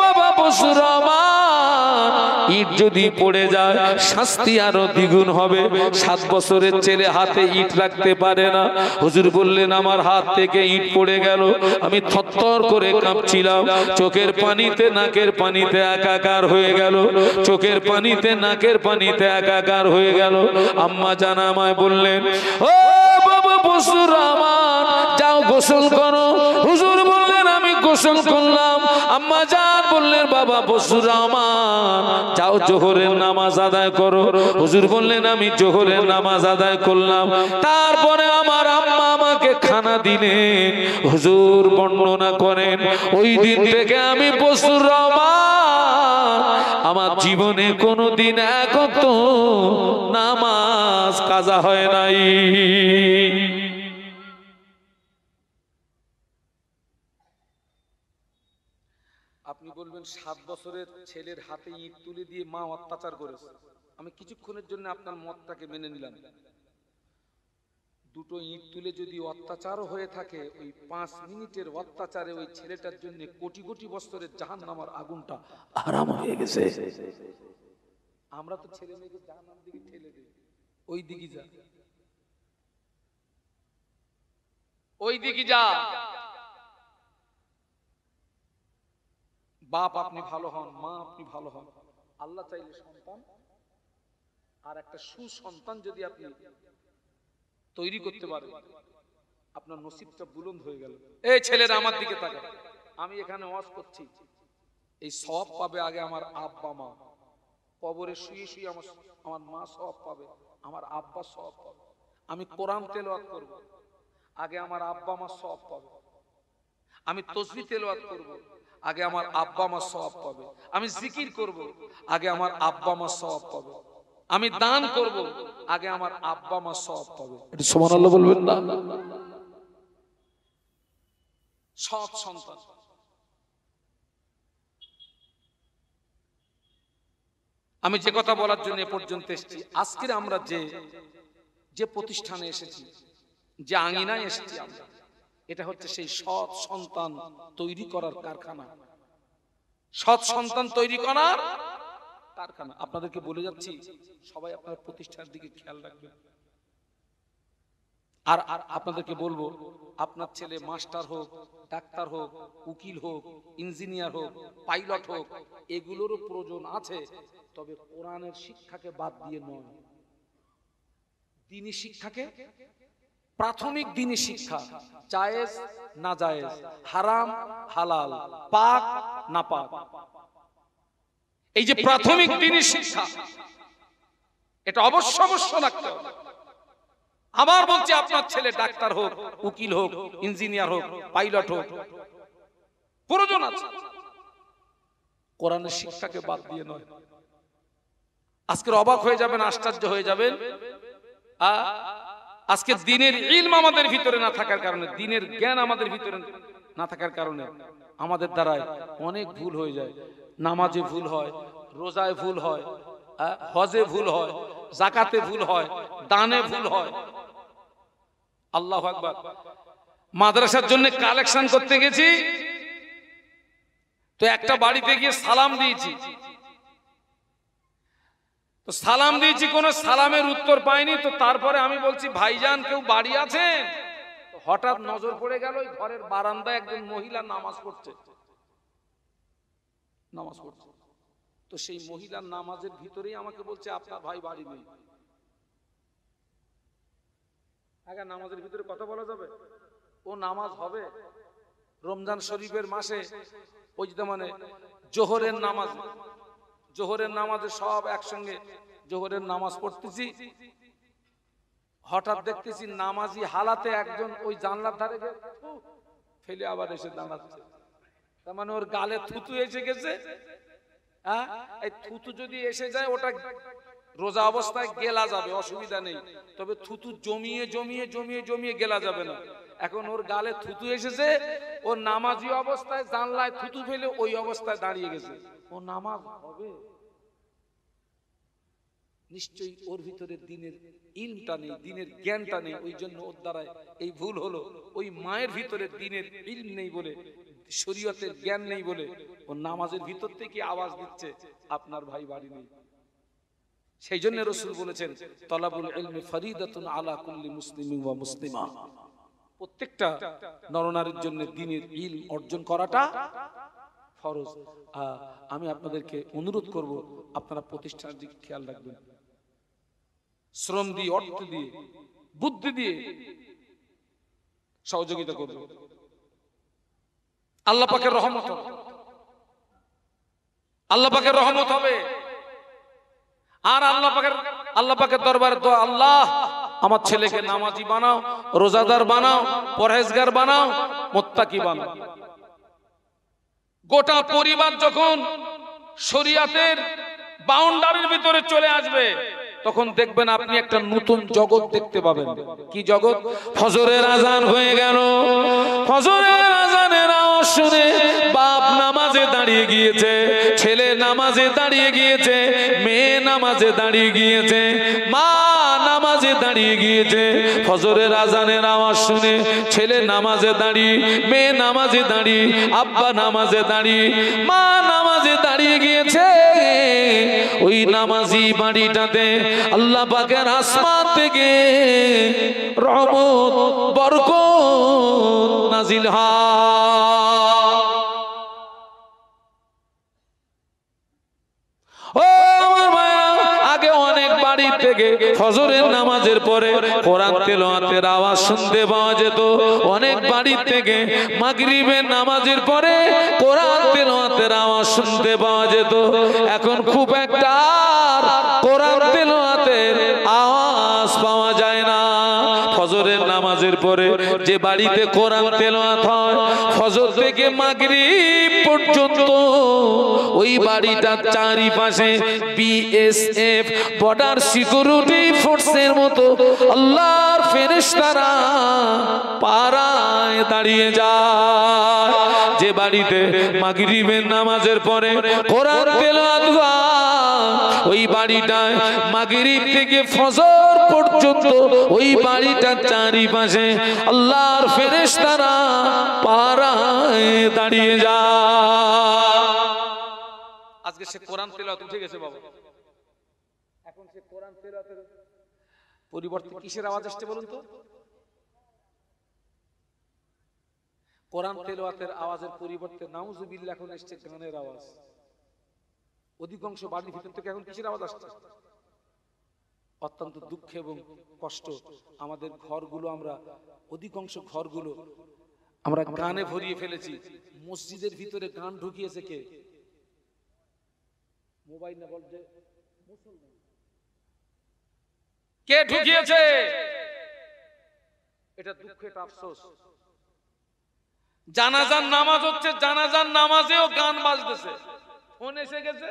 বাবা বসুর আমার ইট যদি পড়ে যায় শাস্তি আরো দ্বিগুণ হবে। 7 বছরের ছেলে হাতে ইট রাখতে পারে না। হুজুর বললেন আমার হাত থেকে ইট পড়ে গেল। আমি থরথর করে কাঁপছিলাম, চোখের পানিতে নাকের পানিতে একাকার হয়ে গেল, চোখের পানিতে নাকের পানিতে একাকার হয়ে গেল। আম্মা জান আমায় বললেন ও বাবা বসুর আমার যাও গোসল করো। হুজুর বললেন আমি গোসল করলাম। আম্মা জান বললেন বাবা বসুর আমার যাও জোহরের নামাজ আদায় করো। হুজুর বললেন আমি জোহরের নামাজ আদায় করলাম। তারপরে আমার আম্মা আমাকে খানা দিলেন। হুজুর বর্ণনা করেন ওই দিন থেকে আমি বসুর আমার জীবনে কোনোদিন এক ওয়াক্ত নামাজ কাজা হয় নাই। আপনি বলবেন 7 বছরের ছেলের হাতে ইট তুলে দিয়ে মা অত্যাচার করেছে। আমি কিছুক্ষণের জন্য আপনার মতটাকে মেনে নিলাম। দুটো ইট তুলে যদি অত্যাচারও হয়ে থাকে, ওই 5 মিনিটের অত্যাচারে ওই ছেলেটার জন্য কোটি কোটি বছরের জাহান্নামের আগুনটা আরাম হয়ে গেছে। আমরা তো ছেলে মেয়েকে জাহান্নামের দিকে ঠেলে দিই, ওই দিকে যা, ওই দিকে যা। বাপ আপনি ভালো হন, মা আপনি ভালো হন। আল্লাহ চাইলে সন্তান আর একটা সুসন্তান যদি আপনি তৈরি করতে পারেন, আপনার নসিবটা বুলন্দ হয়ে গেল। এই ছেলেরা আমার দিকে তাকাও, আমি এখানে ওয়াজ করছি, এই সওয়াব পাবে আগে আমার আব্বা মা। কবরে শুয়ে শুয়ে আমার মা সওয়াব পাবে, আমার আব্বা সওয়াব পাবে। আমি কোরআন তেলাওয়াত করব, আগে আমার আব্বা মা সওয়াব পাবে। আমি তাসবিহ তেলাওয়াত করব, আগে আমার আব্বা মা সওয়াব পাবে। আমি জিকির করব, আগে আমার আব্বা মা সওয়াব পাবে। আমি দান করব, আগে আমার আব্বা মা সওয়াব পাবে। একটু সুবহানাল্লাহ বলবেন না? সৎ সন্তান। আমি যে কথা বলার জন্য এ পর্যন্ত এসেছি, আজকের আমরা যে প্রতিষ্ঠানে এসেছি, যে আঙিনায় এসেছি আমরা, এটা হচ্ছে সেই সৎ সন্তান তৈরি করার কারখানা। সৎ সন্তান তৈরি করার কারখানা। আপনাদেরকে বলে যাচ্ছি, সবাই আপনার প্রতিষ্ঠার দিকে খেয়াল রাখবেন। আর আপনাদেরকে বলবো, আপনার ছেলে মাস্টার হোক, ডাক্তার হোক, উকিল হোক, ইঞ্জিনিয়ার হোক, পাইলট হোক, এগুলোরও প্রয়োজন আছে, তবে কোরআনের শিক্ষাকে বাদ দিয়ে নয়। দ্বীনি শিক্ষাকে, প্রাথমিক দ্বীনি শিক্ষা, জায়েজ না জায়েজ, হারাম হালাল, পাক না পাক, এই যে প্রাথমিক দ্বীনি শিক্ষা, এটা অবশ্য রাখতে হবে। আবার বলছি, আপনার ছেলে ডাক্তার হোক, উকিল হোক, ইঞ্জিনিয়ার হোক, পাইলট হোক, প্রয়োজন আছে, কোরআনের শিক্ষাকে বাদ দিয়ে নয়। আজকের অবাক হয়ে যাবেন, আশ্চর্য হয়ে যাবেন, আজকে দ্বীনের ইলম আমাদের ভিতরে না থাকার কারণে, দ্বীনের জ্ঞান আমাদের ভিতরে না থাকার কারণে আমাদের দ্বারাই অনেক ভুল হয়ে যায়। নামাজে ভুল হয়, রোজায় ভুল হয়, হজে ভুল হয়, যাকাতে ভুল হয়, দানে ভুল হয়। আল্লাহু আকবার। মাদ্রাসার জন্য কালেকশন করতে গেছি, তো একটা বাড়িতে গিয়ে সালাম দিয়েছি, তো সালাম দিয়েছি, কোন সালামের উত্তর পাইনি। তো তারপরে আমি বলছি ভাইজান কেউ বাড়ি আছেন? হঠাৎ নজর পড়ে গেল ওই ঘরের বারান্দায় একজন মহিলা নামাজ পড়ছে। তো সেই মহিলার নামাজের ভিতরেই আমাকে বলছে আপনার ভাই বাড়ি নেই। আগে নামাজের ভিতরে কথা বলা যাবে? ও নামাজ হবে রমজান শরীফের মাসে, ওই যে মানে জোহরের নামাজে সব একসঙ্গে জোহরের নামাজ পড়তেছি, হঠাৎ দেখতেছি নামাজি হালাতে একজন ওই জানলার ধারে ফেলে আবার এসে দাঁড়াচ্ছে। তার মানে ওর গালে থুতু এসে গেছে। হ্যাঁ, এই থুতু যদি এসে যায় ওটা রোজা অবস্থায় গেলা যাবে, অসুবিধা নেই, তবে থুতু জমিয়ে জমিয়ে জমিয়ে জমিয়ে গেলা যাবে না। এখন ওর গালে থুতু এসেছে, ও নামাজি অবস্থায় জানলায় থুতু ফেলে ওই অবস্থায় দাঁড়িয়ে গেছে, ও নামাজ হবে? নিশ্চয়ই ওর ভিতরে দিনের ইলমটা নেই, দিনের জ্ঞানটা নেই, ওই জন্য ওর দ্বারা এই ভুল হলো। ওই মায়ের ভিতরে দিনের ইলম নেই বলে, শরীয়তের জ্ঞান নেই বলে ও নামাজের ভিতর থেকে আওয়াজ দিচ্ছে আপনার ভাই বাড়ি নেই। সেই জন্য রাসূল বলেছেন তলাবুল ইলমি ফরিদাতুন আলা কুল্লি মুসলিমিন ওয়া মুসলিমা, প্রত্যেকটা নরনারীর জন্য দিনের ইলম অর্জন করাটা ফরজ। আমি আপনাদেরকে অনুরোধ করব আপনারা প্রতিষ্ঠানের দিকে খেয়াল রাখবেন, শ্রম দিয়ে, অর্থ দিয়ে, বুদ্ধি দিয়ে সহযোগিতা করবেন। আল্লাহ পাকের রহমত হবে, আল্লাহ পাকের রহমত হবে। আর আল্লাহ পাকের দরবারে দোয়া, আল্লাহ আমার ছেলেকে নামাজি বানাও, রোজাদার বানাও, পরহেজগার বানাও, মুত্তাকি বানাও। গোটা পরিবার যখন শরিয়াতের বাউন্ডারির ভিতরে চলে আসবে, তখন দেখবেন আপনি একটা নতুন জগৎ দেখতে পাবেন। কি জগৎ? ফজরের আজান হয়ে গেল, ফজরের আজানের আওয়াজ শুনে বাপ নামাজে দাঁড়িয়ে গিয়েছে, ছেলে নামাজে দাঁড়িয়ে গিয়েছে, মেয়ে নামাজে দাঁড়িয়ে গিয়েছে, মা নামাজে দাঁড়িয়ে গিয়েছে। ফজরের আজানের আওয়াজ শুনে ছেলে নামাজে দাঁড়িয়ে, মেয়ে নামাজে দাঁড়িয়ে, আব্বা নামাজে দাঁড়িয়ে, মা নামাজে দাঁড়িয়ে গিয়েছে। ওই নামাজি বাড়িটাতে আল্লাহ পাকের আসমান থেকে রহমত বরকত নাজিল হয়। ও আমার ভাইরা, আগে অনেক বাড়ি থেকে ফজরের নামাজের পরে কোরআন তেলাওয়াতের আওয়াজ শুনতে পাওয়া যেত, অনেক বাড়ি থেকে মাগরিবের নামাজের পরে কোরআন তেলাওয়াতের আওয়াজ শুনতে পাওয়া যেত। এখন খুব একটা কোরআন তেলাওয়াতের আওয়াজ পাওয়া যায় না। ফজরের নামাজের পরে যে বাড়িতে কোরআন তেলাওয়াত হয় ফজর থেকে মাগরিব পর্যন্ত, ওই বাড়িটার চারিপাশে বিএসএফ বর্ডার সিকিউরিটি ফোর্সের মতো আল্লাহর ফেরেশতারা পাহারায় দাঁড়িয়ে যায়। যে বাড়িতে মাগরিবের নামাজের পরে কোরআন তেলাওয়াত হয়, ওই বাড়িটায় মাগরিব থেকে ফজর পর্যন্ত ওই বাড়িটার চারিপাশে আল্লাহর ফেরেশতারা পাহারায় দাঁড়িয়ে যায়। আজকে সে কোরআন তেলাওয়াত উঠে গেছে বাবা। এখন সে কোরআন তেলাওয়াতের পরিবর্তে কিসের আওয়াজ আসছে বলুন তো? কোরআন তেলাওয়াতের আওয়াজের পরিবর্তে নাউজুবিল্লাহ এখন এসছে গানের আওয়াজ। অধিকাংশ বাড়ির ভিতর থেকে এখন কিসের আওয়াজ আসছে? অত্যন্ত দুঃখ এবং কষ্ট, আমাদের ঘরগুলো, আমরা অধিকাংশ ঘরগুলো আমরা গানে ভরিয়ে ফেলেছি। মসজিদের ভিতরে গান ঢুকিয়েছে কে? মোবাইল না বলতে মুসলমান কে ঢুকিয়েছে? এটা দুঃখ, এটা আফসোস। জানাজার নামাজ হচ্ছে, জানাজার নামাজেও গান বাজতেছে, ফোন এসে গেছে।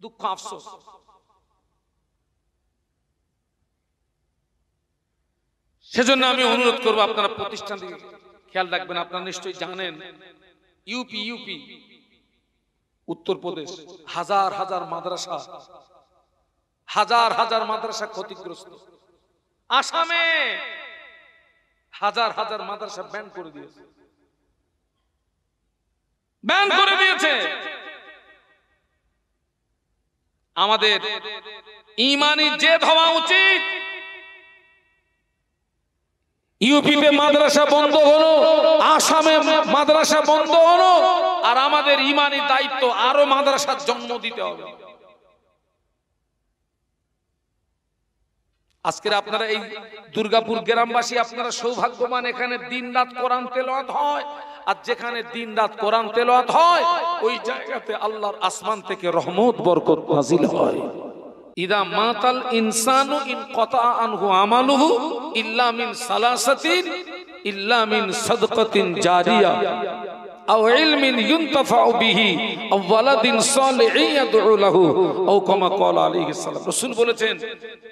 দুঃখ, আফসোস। সেজন্য আমি অনুরোধ করবো আপনারা প্রতিষ্ঠান দিকে খেয়াল রাখবেন। আপনারা নিশ্চয়ই জানেন ইউপি উত্তরপ্রদেশ হাজার হাজার মাদ্রাসা ক্ষতিগ্রস্ত। আসামে হাজার হাজার মাদ্রাসা ব্যান করে দিয়েছে। আমাদের ঈমানি জেদ হওয়া উচিত। ইউপিতে মাদ্রাসা বন্ধ হলো, আসামে মাদ্রাসা বন্ধ হলো, আর আমাদের ঈমানি দায়িত্ব আরো মাদ্রাসার জন্ম দিতে হবে। আজকের আপনারা এই দুর্গাপুর গ্রামবাসী আপনারা সৌভাগ্যবান, এখানে দিনরাত কোরআন তেলাওয়াত হয়, আর যেখানে দিনরাত কোরআন তেলাওয়াত হয় ওই জায়গাতে আল্লাহর আসমান থেকে রহমত বরকত নাজিল হয়। ইদা মাতাল ইনসানু ইনকাতা আনহু আমালুহু ইল্লা মিন সালাসাতিন ইল্লা মিন সাদকাতিন জারিয়া আও ইলমিন ইউনতাফাউ বিহি আও ওয়ালাদিন সালিহিন ইয়াদউ লাহু আও কামা ক্বালা আলাইহিস সালাম। রাসূল বলেছেন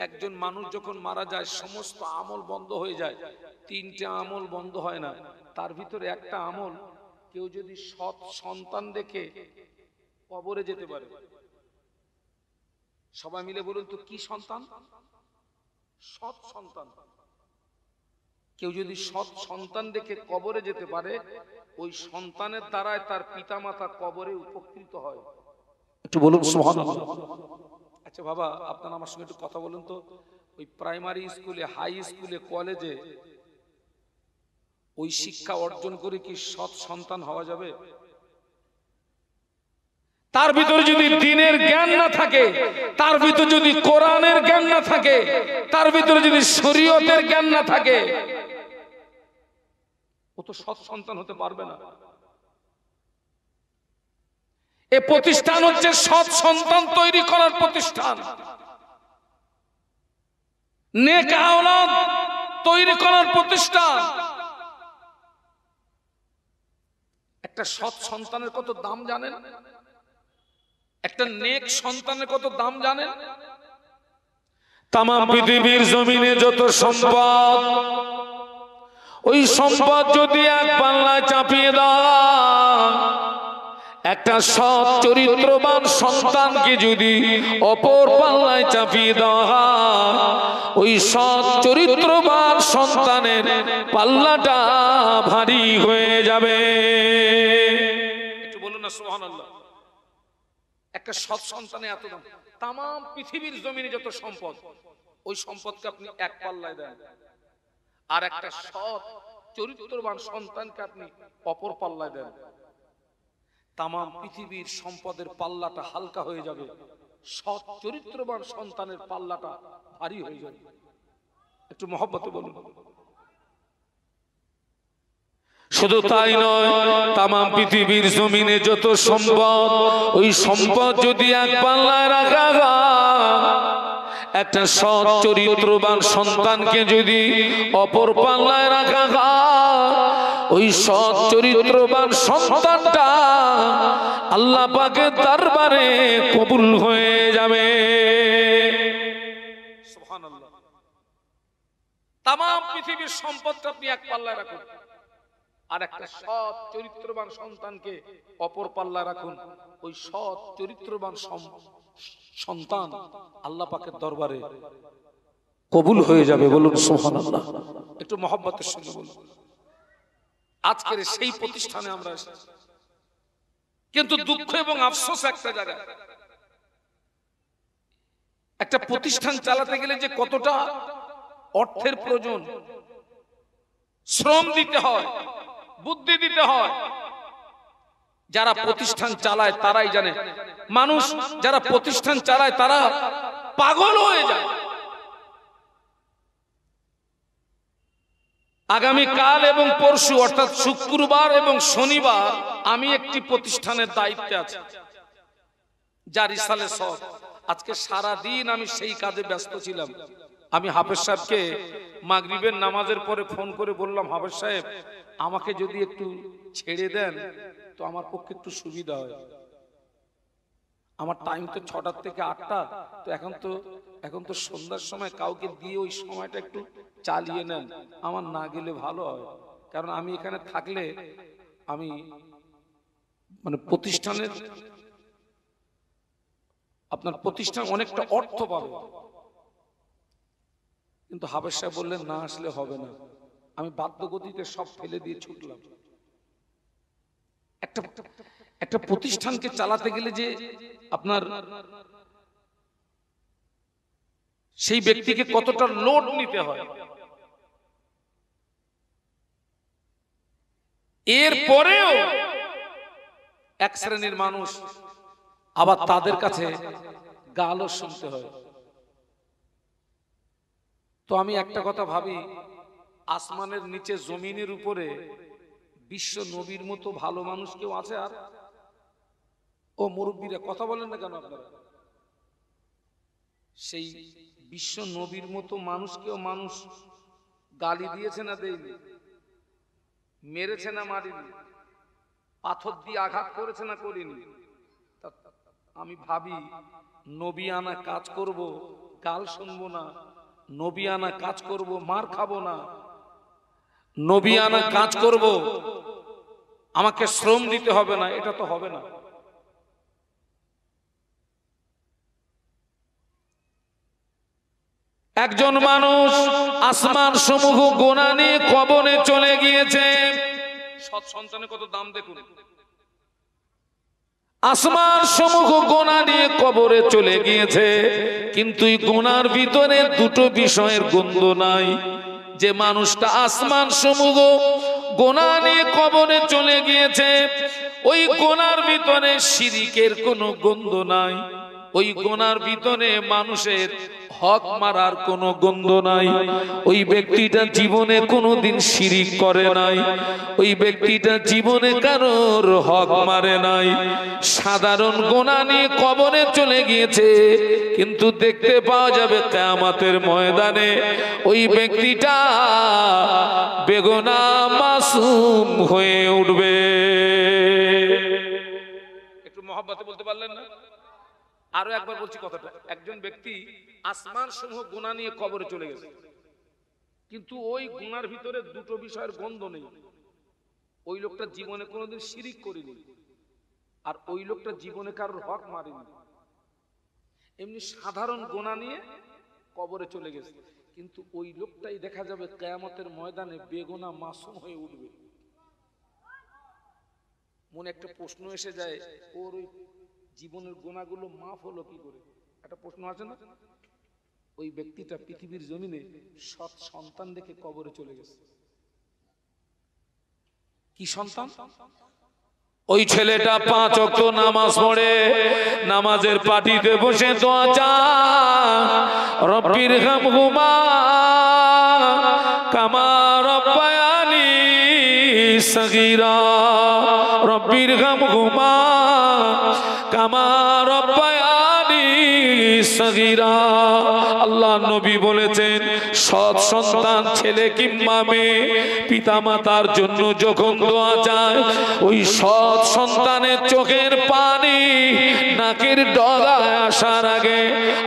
একজন মানুষ যখন মারা যায় সমস্ত আমল বন্ধ হয়ে যায়, তিনটা আমল বন্ধ হয় না, তার ভিতরে একটা আমল, কেউ যদি সৎ সন্তান রেখে কবরে যেতে পারে। সবাই মিলে বলুন তো কি সন্তান? সৎ সন্তান। কেউ যদি সৎ সন্তান রেখে কবরে যেতে পারে, ওই সন্তানের দ্বারায় তার পিতামাতা কবরে উপকৃত হয়। একটু বলুন সুবহানাল্লাহ। আচ্ছা বাবা, আপনারা আমার সঙ্গে একটু কথা বলুন তো, ওই প্রাইমারি স্কুলে, হাই স্কুলে, কলেজে ওই শিক্ষা অর্জন করে কি সৎ সন্তান হওয়া যাবে? তার ভিতরে যদি দ্বীনের জ্ঞান না থাকে, তার ভিতরে যদি কোরআনের জ্ঞান না থাকে, তার ভিতরে যদি শরীয়তের জ্ঞান না থাকে, ও তো সৎ সন্তান হতে পারবে না। এ প্রতিষ্ঠান হচ্ছে সৎ সন্তান তৈরি করার প্রতিষ্ঠান, নেক আওলাদ তৈরি করার প্রতিষ্ঠান। একটা সৎ সন্তানের কত দাম জানেন? একটা নেক সন্তানের কত দাম জানেন? তামাম পৃথিবীর জমিনে যত সম্পদ, ওই সম্পদ যদি এক পাল্লায় চাপিয়ে দাও, একটা সৎ চরিত্রবান সন্তানকে যদি অপর পাল্লায় চাপিয়ে দেওয়া, ওই সৎ চরিত্রবান সন্তানের পাল্লাটা ভারী হয়ে যাবে। একটু বলুন না সুবহানাল্লাহ। একটা সৎ সন্তানে এত দাম। তামাম পৃথিবীর জমিনে যত সম্পদ, ওই সম্পদকে আপনি এক পাল্লায় দেন, আর একটা সৎ চরিত্রবান সন্তানকে আপনি অপর পাল্লায় দেন, তামাম পৃথিবীর সম্পদের পাল্লাটা হালকা হয়ে যাবে, সৎ চরিত্রবান সন্তানের পাল্লাটা ভারী হয়ে যাবে। একটু মহব্বতে বলুন। শুধু তাই নয়, তামাম পৃথিবীর জমিনে যত সম্পদ, ওই সম্পদ যদি এক পাল্লায় রাখা হয়, একটা সৎ চরিত্রবান সন্তানকে যদি অপর পাল্লায় রাখা হয়, ওই সৎ চরিত্রবান সন্তানটা আল্লাহ পাকের দরবারে কবুল হয়ে যাবে। সুবহানাল্লাহ। তামাম পৃথিবীর সম্পদটা আপনি এক পাল্লায় রাখুন, আর একটা সৎ চরিত্রবান সন্তানকে অপর পাল্লায় রাখুন, ওই সৎ চরিত্রবান সন্তান আল্লাহ পাকের দরবারে কবুল হয়ে যাবে। বলুন সুবহানাল্লাহ। একটু মহব্বতের সঙ্গে বলুন। আজকের সেই প্রতিষ্ঠানে আমরা এসেছি, কিন্তু দুঃখ এবং আফসোস একটা জায়গায়, একটা প্রতিষ্ঠান চালাতে গেলে যে কতটা অর্থের প্রয়োজন, শ্রম দিতে হয়, বুদ্ধি দিতে হয়, যারা প্রতিষ্ঠান চালায় তারাই জানে। মানুষ যারা প্রতিষ্ঠান চালায় তারা পাগল হয়ে যায়। আগামী কাল এবং পরশু অর্থাৎ শুক্রবার এবং শনিবার আমি একটি প্রতিষ্ঠানের দায়িত্বে আছি, যার ইসালে সব। আজকে সারা দিন আমি সেই কাজে ব্যস্ত ছিলাম। আমি হাফেজ সাহেবকে মাগরিবের নামাজের পরে ফোন করে বললাম, হাফেজ সাহেব আমাকে যদি একটু ছেড়ে দেন তো আমার পক্ষে একটু সুবিধা হয়। আমার টাইম তো 6টা থেকে 8টা, তো এখন তো সন্ধ্যার সময় কাউকে দিয়ে ওই সময়টা একটু চালিয়ে নেন, আমার না গেলে ভালো হয়। কারণ আমি এখানে থাকলে আমি মানে প্রতিষ্ঠানের, আপনার প্রতিষ্ঠান অনেকটা অর্থ পাবে। কিন্তু হাফেজ সাহেব বললেন না আসলে হবে না। আমি বাধ্যগতিতে সব ফেলে দিয়ে ছুটলাম। একটা প্রতিষ্ঠানকে চালাতে গেলে যে আপনার সেই ব্যক্তিকে কতটা লোড নিতে হয়, এরপরেও এক শ্রেণীর মানুষ আবার তাদের কাছে গালও শুনতে হয়। তো আমি একটা কথা ভাবি, আসমানের নিচে জমিনের উপরে বিশ্ব নবীর মতো ভালো মানুষ কেউ আছে? আর ও মুরব্বীরা কথা বলেন না কেন আপনারা? সেই বিশ্ব নবীর মতো মানুষকেও মানুষ গালি দিয়েছে না দেয়নি? মেরেছে না মারিনি? পাথর দিয়ে আঘাত করেছে না করিনি? আমি ভাবি, নবী আনা কাজ করব, গাল শুনবো না। নবী আনা কাজ করব, মার খাবো না। নবী আনা কাজ করব, আমাকে শ্রম দিতে হবে না, এটা তো হবে না। একজন মানুষ আসমান সমূহ গোনা নিয়ে কবরে চলে গিয়েছে। সৎ সন্তানের কত দাম দেখুন। আসমান সমূহ গোনা নিয়ে কবরে চলে গিয়েছে, কিন্তু এই গোনার ভিতরে দুটো বিষয়ের গন্ধ নাই। যে মানুষটা আসমান সমূহ গোনা নিয়ে কবরে চলে গিয়েছে, ওই গোনার ভিতরে শিরিকের কোনো গন্ধ নাই। ওই গোনার ভিতরে মানুষের হক মারার কোনো গন্ধ নাই। ওই ব্যক্তিটা জীবনে কোনোদিন শিরিক করে নাই। ওই ব্যক্তিটা জীবনে কারোর হক মারে নাই। সাধারণ গোনা নিয়ে কবরে চলে গিয়েছে, কিন্তু দেখতে পাওয়া যাবে কিয়ামতের ময়দানে ওই ব্যক্তিটা বেগুনাহ মাসুম হয়ে উঠবে। একটু মহব্বতে বলতে পারলেন না? আরো একবার বলছি কথাটা। একজন ব্যক্তি আসমান সমূহ গুনাহ নিয়ে কবরে চলে গেছে, কিন্তু ওই গুনার ভিতরে দুটো বিষয়ের গন্ধ নেই। ওই লোকটা জীবনে কোনোদিন শিরিক করেনি, আর ওই লোকটা জীবনে কারোর হক মারেনি। এমনি সাধারণ গুনাহ নিয়ে কবরে চলে গেছে, কিন্তু ওই লোকটাই দেখা যাবে কিয়ামতের ময়দানে বেগুনাহ মাসুম হয়ে উঠবে। মনে একটা প্রশ্ন এসে যায়, ওর ওই জীবনের গুনাহগুলো মাফ হলো কি করে? একটা প্রশ্ন আছে না? ওই ব্যক্তিটা পৃথিবীর জমিনে সৎ সন্তান দেখে কবরে চলে গেছে। কি সন্তান? ওই ছেলেটা 5 ওয়াক্ত নামাজ পড়ে, নামাজের পাটিতে বসে দোয়া চায়, রব্বির হামহুমা কামা রব্বায়ানি সগীরা, রব্বির হামহুমা কামা রব্বায়ানি সগীরা। আল্লাহ নবী বলেছেন, সৎ সন্তান ছেলে কিংবা মেয়ে পিতামাতার জন্য যখন দোয়া চায়, ওই সৎ সন্তানের চোখের পানি নাকের ডগায় আসার আগে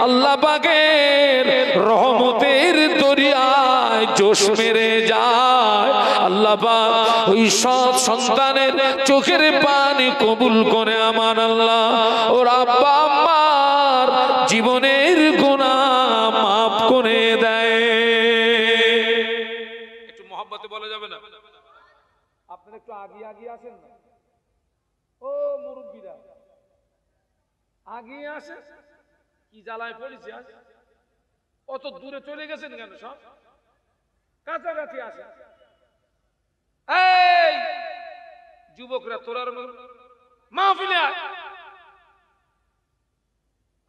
আল্লাহ পাকের রহমতের দরিয়ায় জোশ মেরে যায়। আল্লাহ পাক ওই সৎ সন্তানের চোখের পানি কবুল করে আমার আল্লাহ ওর আব্বা আম্মার জীবনের গুনাহ মাফ করে দেয়। একটু মহব্বতে বলা যাবে না? আপনারা একটু আগিয়ে আগিয়ে আসেন না? ও মুরব্বীরা আগিয়ে আসেন। কি জ্বালায় পড়েছি আজ? অত দূরে চলে গেছেন কেন? সব কাছাকাছি আসেন। এই যুবকরা, তোরার মাহফিলে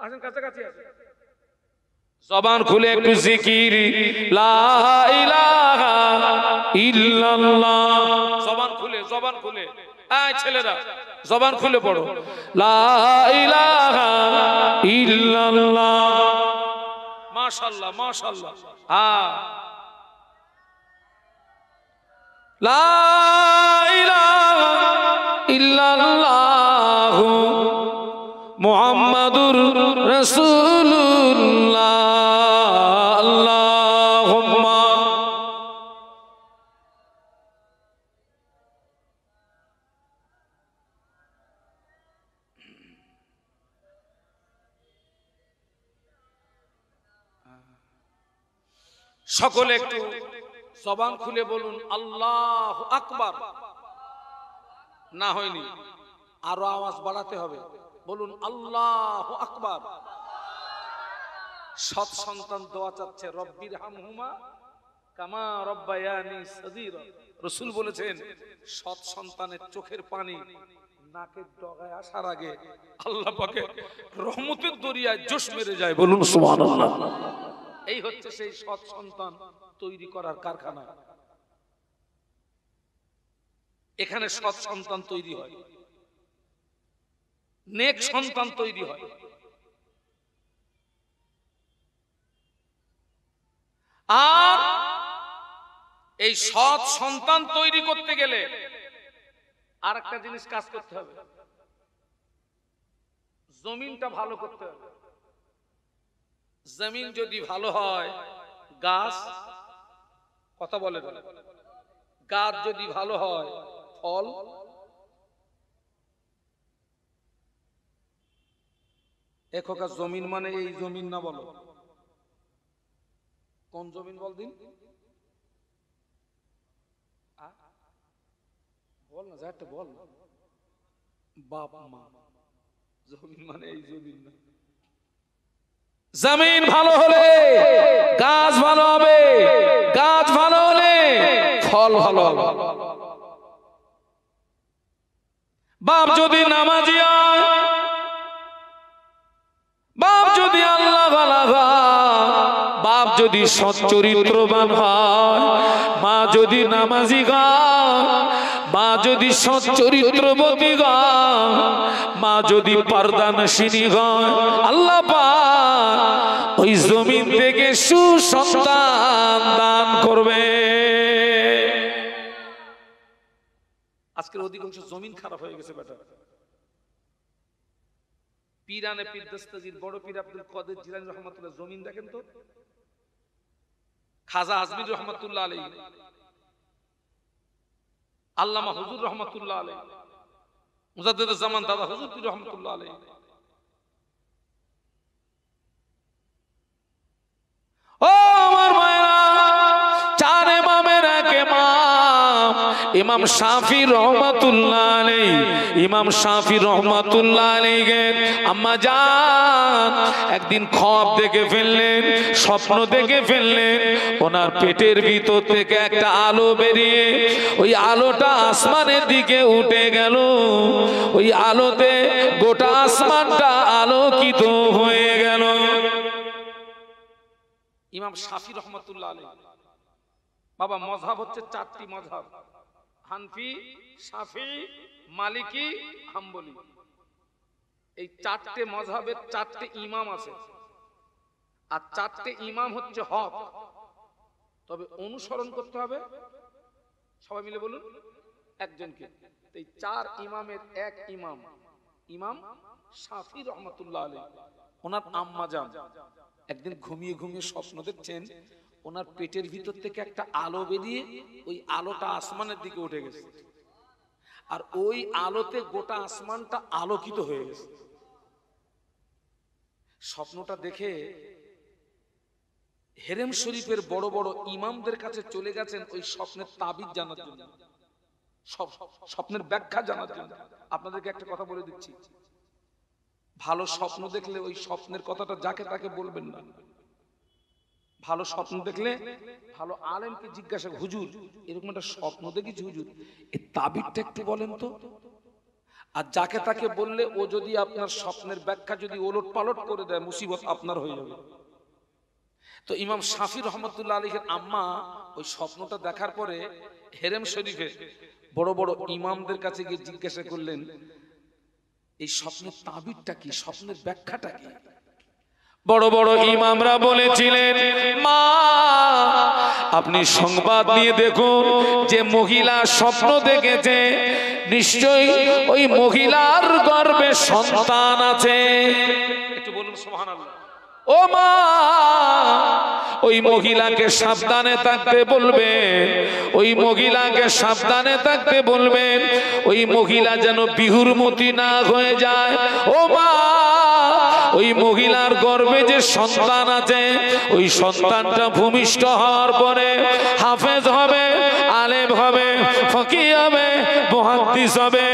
আসেন, কাছাকাছি আসেন। জবান খুলে একটু জিকির লা ইলাহা ইল্লাল্লাহ। জবান খুলে, জবান খুলে। এই ছেলেরা জবান খুলে পড়ো, লা ইলাহা ইল্লাল্লাহ। মাশাআল্লাহ, মাশাআল্লাহ। হ্যাঁ, লা ইলাহা ইল্লাল্লাহ মুহাম্মাদুর রাসূলুল্লাহ। আল্লাহুম্মা সকলে একটু জবান খুলে বলুন আল্লাহু আকবার। না হয়নি, আরো আওয়াজ বাড়াতে হবে। বলুন আল্লাহু আকবার। সৎ সন্তান দোয়া চাচ্ছে, রব্বির হামহুমা কামা রব্বায়ানি সগীরা। রাসূল বলেছেন, সৎ সন্তানের চোখের পানি নাকের ডগায় আসার আগে আল্লাহ পাকের রহমতের দরিয়ায় জোশ মেরে যায়। বলুন সুবহানাল্লাহ। এই হচ্ছে সেই সৎ সন্তান তৈরি করার কারখানা। এখানে সৎ সন্তান তৈরি হয়, নেক সন্তান তৈরি হয়। আর এই সৎ সন্তান তৈরি করতে গেলে আর একটা জিনিস কাজ করতে হবে, জমিনটা ভালো করতে হবে। জমিন যদি ভালো হয়, গাছ, কথা বলে না, গাছ যদি ভালো হয়, ফল। এখনকার জমিন মানে এই জমিন না, বলো কোন জমিন বল দিন, বল না, যা একটা বল। বাপ মা, জমিন মানে এই জমিন না। জমিন ভালো হলে গাছ ভালো হবে, গাছ ভালো হলে ফল ভালো হবে। বাপ যদি নামাজি হয়, বাপ যদি আল্লাহ ওয়ালা হয়, বাপ যদি সৎ চরিত্রবান হয়, মা যদি নামাজি হয়, মা যদি সৎ চরিত্রবতী হয়, মা যদি পর্দানশিনী হয়, আল্লাহ পাক ওই জমিন থেকে সুসন্তান দান করবে। আজকের অধিকাংশ জমিন খারাপ হয়ে গেছে বেটা। পীরানে পীর দস্তাজির বড় পীর আব্দুল কাদের জিলানী রহমাতুল্লাহ জমিন দেখেন তো, খাজা আজমির রহমাতুল্লাহ আলাইহি, আল্লামা হুজুর রহমাতুল্লাহ আলাইহি, মুজাদ্দিদুজ জামান দাদা হুজুর পীর রহমাতুল্লাহ আলাইহি। ও আমার মায়েরা, চার ইমামের এক ইমাম ইমাম শাফি রহমাতুল্লাহ আলাইহি, ইমাম শাফি রহমাতুল্লাহ আলাইহি আম্মা জান একদিন খ্বাব দেখে ফেললেন, স্বপ্ন দেখে ফেললেন, ওনার পেটের ভিতর থেকে একটা আলো বেরিয়ে ওই আলোটা আসমানের দিকে উঠে গেল, ওই আলোতে গোটা আসমানটা আলোকিত হয়ে গেল। ইমাম শাফি রহমাতুল্লাহ আলাইহি, বাবা মযহাব হচ্ছে চারটি মযহাব, হানফি, শাফি, মালিকি, হাম্বলি। এই চারটে মযহাবের চারটে ইমাম আছে, আর চারটে ইমাম হচ্ছে হক, তবে অনুসরণ করতে হবে সবাই মিলে বলুন একজনকে। এই চার ইমামের এক ইমাম ইমাম শাফি রহমাতুল্লাহ আলাইহি, ওনার আম্মা জান একদিন ঘুমিয়ে ঘুমিয়ে স্বপ্ন দেখছেন ওনার পেটের ভিতর থেকে একটা আলো বেরিয়ে ওই আলোটা আসমানের দিকে উঠে গেছে, আর ওই আলোতে গোটা আসমানটা আলোকিত হয়ে গেছে। স্বপ্নটা দেখে হেরেম শরীফের বড় বড় ইমামদের কাছে চলে গেছেন ওই স্বপ্নের তাবিজ জানার জন্য, স্বপ্নের ব্যাখ্যা জানার জন্য। আপনাদেরকে একটা কথা বলে দিচ্ছি, ভালো স্বপ্ন দেখলে ওই স্বপ্নের কথাটা যাকে তাকে বলবেন না। ভালো স্বপ্ন দেখলে ভালো আলেমকে জিজ্ঞাসা, হুজুর এরকম একটা স্বপ্ন দেখেছি হুজুর, এই তাবিজটা একটু বলেন তো। আর যাকে তাকে বললে ও যদি আপনার স্বপ্নের ব্যাখ্যা যদি ওলট পালট করে দেয়, মুসিবত আপনার হয়ে যাবে। তো ইমাম শাফি রহমাতুল্লাহ আলাইহির আম্মা ওই স্বপ্নটা দেখার পরে হেরেম শরীফে বড় বড় ইমামদের কাছে গিয়ে জিজ্ঞাসা করলেন, এই স্বপ্নের তাবিজটা কি, স্বপ্নের ব্যাখ্যাটা কি? বড় বড় ইমামরা বলেছিলেন, মা আপনি সংবাদ নিয়ে দেখুন, যে মহিলা স্বপ্ন দেখেছে নিশ্চয়ই ওই মহিলার গর্ভে সন্তান আছে। একটু বলুন সুবহানাল্লাহ। ও মা ওই মহিলাকে সাবধানে থাকতে বলবেন, ওই মহিলাকে সাবধানে থাকতে বলবেন, ওই মহিলা যেন বিহুরমতি না হয়ে যায়। ও মা ওই মহিলার গর্ভে যে সন্তান আছে ওই সন্তানটা ভূমিষ্ঠ হওয়ার পরে হাফেজ হবে, আলেম হবে, ফকিহ হবে, মুহাদ্দিস হবে।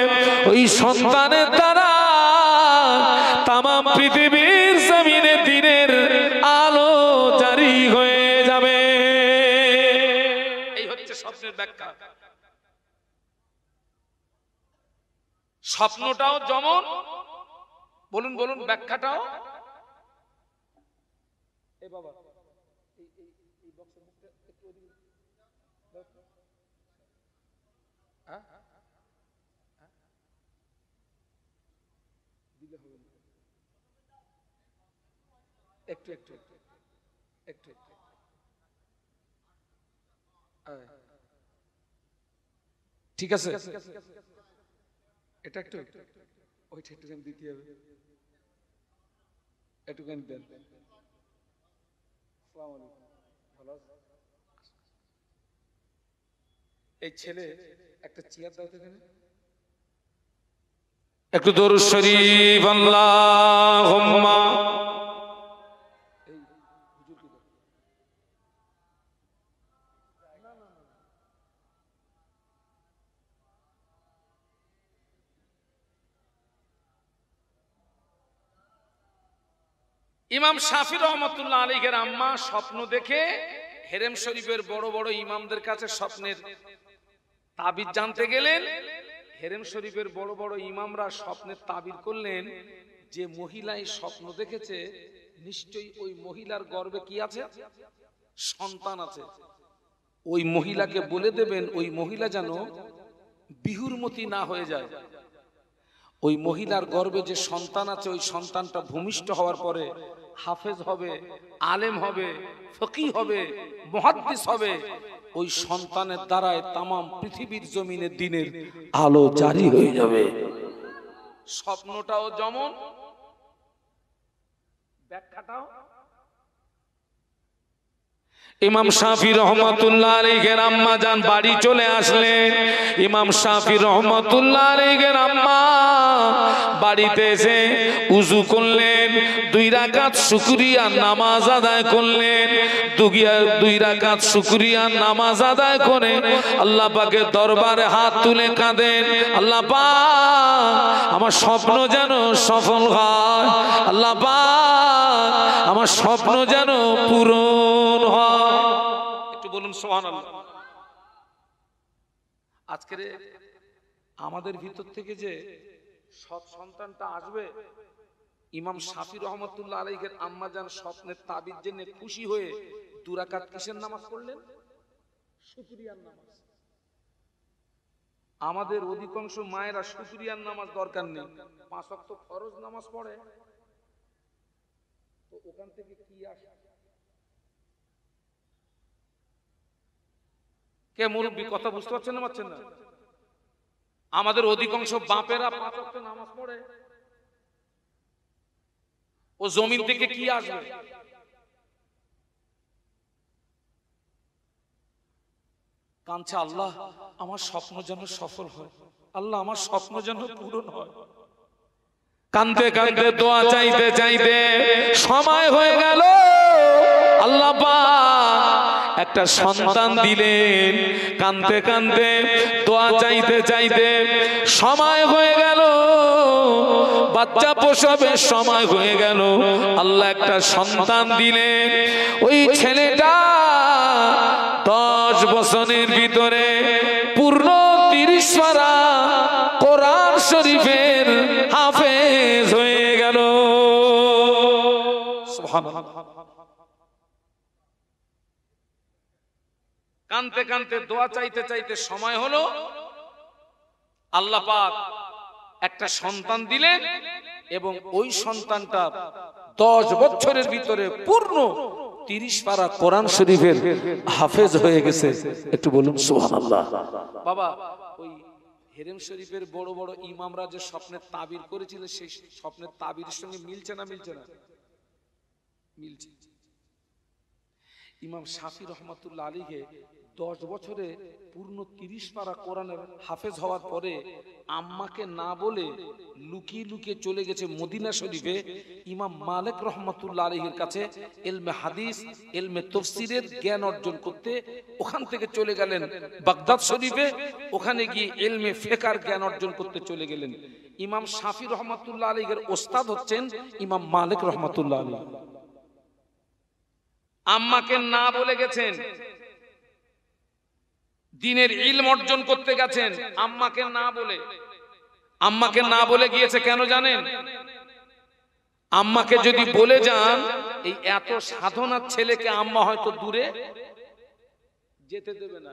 ওই সন্তানের দ্বারা তামাম পৃথিবীর জমিনে দিনের আলো জারি হয়ে যাবে। এই হচ্ছে স্বপ্নের ব্যাখ্যা। স্বপ্নটাও যেমন, বলুন বলুন ব্যাখ্যাটাও। এই বাবা একটু একটু একটু ঠিক আছে, এটা একটু ওইটা একটুখানি দিতে হবে, একটুখানি দেন। এই ছেলে একটা চেয়ার দাও তো এখানে। একটু দরুদ শরীফ আল্লাহুম্মা। ইমাম শাফি রহমতুল্লাহ আলাইহির আম্মা স্বপ্ন দেখে হেরেম শরীফের বড় বড় ইমামদের কাছে স্বপ্নের তাবিজ জানতে গেলেন। হেরেম শরীফের বড় বড় ইমামরা স্বপ্নের তাবিজ করলেন যে মহিলাই স্বপ্ন দেখেছে নিশ্চয়ই ওই মহিলার গর্ভে কি আছে, সন্তান আছে। ওই মহিলাকে বলে দেবেন ওই মহিলা যেন বিহুরমতি না হয়ে যায়। ওই মহিলার গর্ভে যে সন্তান আছে ওই সন্তানটা ভূমিষ্ঠ হওয়ার পরে হাফেজ হবে, আলেম হবে, ফকিহ হবে, মুহাদ্দিস হবে। ওই সন্তানের দ্বারায় তামাম পৃথিবীর জমিনে দিনের আলো জারি হয়ে যাবে। স্বপ্নটাও যেমন, ব্যাখ্যাটাও। ইমাম শাফি রহমাতুল্লাহ আলাইহির আম্মা জান বাড়ি চলে আসলেন। ইমাম শাফি রহমাতুল্লাহ আলাইহির আম্মা বাড়িতে এসে উযু করলেন, 2 রাকাত শুকরিয়া নামাজ আদায় করলেন। 2 রাকাত শুকরিয়া নামাজ আদায় করে আল্লাহ পাকের দরবারে হাত তুলে কাঁদেন, আল্লাহ পাক আমার স্বপ্ন যেন সফল হয়, আল্লাহ পাক আমার স্বপ্ন যেন পূরণ হয়। একটু বলুন সুবহানাল্লাহ। আজকে আমাদের ভিতর থেকে যে সৎ সন্তানটা আসবে, ইমাম শাফি রহমাতুল্লাহ আলাইহির আম্মা জান স্বপ্নের তাবিজ জেনে খুশি হয়ে 2 রাকাত কিসের নামাজ পড়লেন? শুকরিয়ার নামাজ। আমাদের অধিকাংশ মায়েরা শুকরিয়ার নামাজ দরকার নেই, 5 ওয়াক্ত ফরজ নামাজ পড়ে। তো ওখান থেকে কি আসে? কে মুরব্বী কথা বুঝতে পারছেন না পারছেন না? আমাদের অধিকাংশ বাপেরা 5 ওয়াক্ত নামাজ পড়ে, ও জমিন থেকে কি আসবে? কাঁদছে, আল্লাহ আমার স্বপ্ন যেন সফল হয়, আল্লাহ আমার স্বপ্ন যেন পূরণ হয়। কাঁদতে কাঁদতে দোয়া চাইতে চাইতে সময় হয়ে গেল। আল্লাহ পাক একটা সন্তান দিলেন। কাঁদতে কাঁদতে দোয়া চাইতে চাইতে সময় হয়ে গেল, বাচ্চা প্রসবের সময় হয়ে গেল। আল্লাহ একটা সন্তান দিলেন। ওই ছেলেটা 10 বছরের ভিতরে পূর্ণ 30 পারা কোরআন শরীফের হাফেজ হয়ে গেল। সুবহানাল্লাহ। কাঁদতে কাঁদতে দোয়া চাইতে চাইতে সময় হলো, আল্লাহ পাক একটা সন্তান দিলেন এবং ওই সন্তানটা 10 বছরের ভিতরে পূর্ণ 30 পারা কোরআন শরীফের হাফেজ হয়ে গেছে। একটু বলুন সুবহানাল্লাহ। বাবা, ওই হেরেম শরীফের বড় বড় ইমামরা যে স্বপ্নের তাবির করেছিল সেই স্বপ্নের তাবিরের সঙ্গে মিলছে না মিলছে না? মিলছে। ইমাম শাফি রহমাতুল্লাহ আলাইহি 10 বছরে পূর্ণ 30 পারা কোরআনের হাফেজ হওয়ার পরে আম্মাকে না বলে লুকিয়ে লুকিয়ে চলে গেছে মদিনা শরীফে ইমাম মালিক রহমাতুল্লাহ আলাইহির কাছে ইলমে হাদিস, ইলমে তাফসীরের জ্ঞান অর্জন করতে। ওখান থেকে চলে গেলেন বাগদাদ শরীফে, ওখানে গিয়ে ইলমে ফিকহের জ্ঞান অর্জন করতে চলে গেলেন। ইমাম শাফি রহমাতুল্লাহ আলাইহির ওস্তাদ হচ্ছেন ইমাম মালিক রহমাতুল্লাহ আলাইহি। আম্মাকে না বলে গেছেন, দ্বীনের ইলম অর্জন করতে গেছেন আম্মাকে না বলে। আম্মাকে না বলে গিয়েছে কেন জানেন? আম্মাকে যদি বলে যান এই এত সাধনার ছেলেকে আম্মা হয়তো দূরে যেতে দেবে না।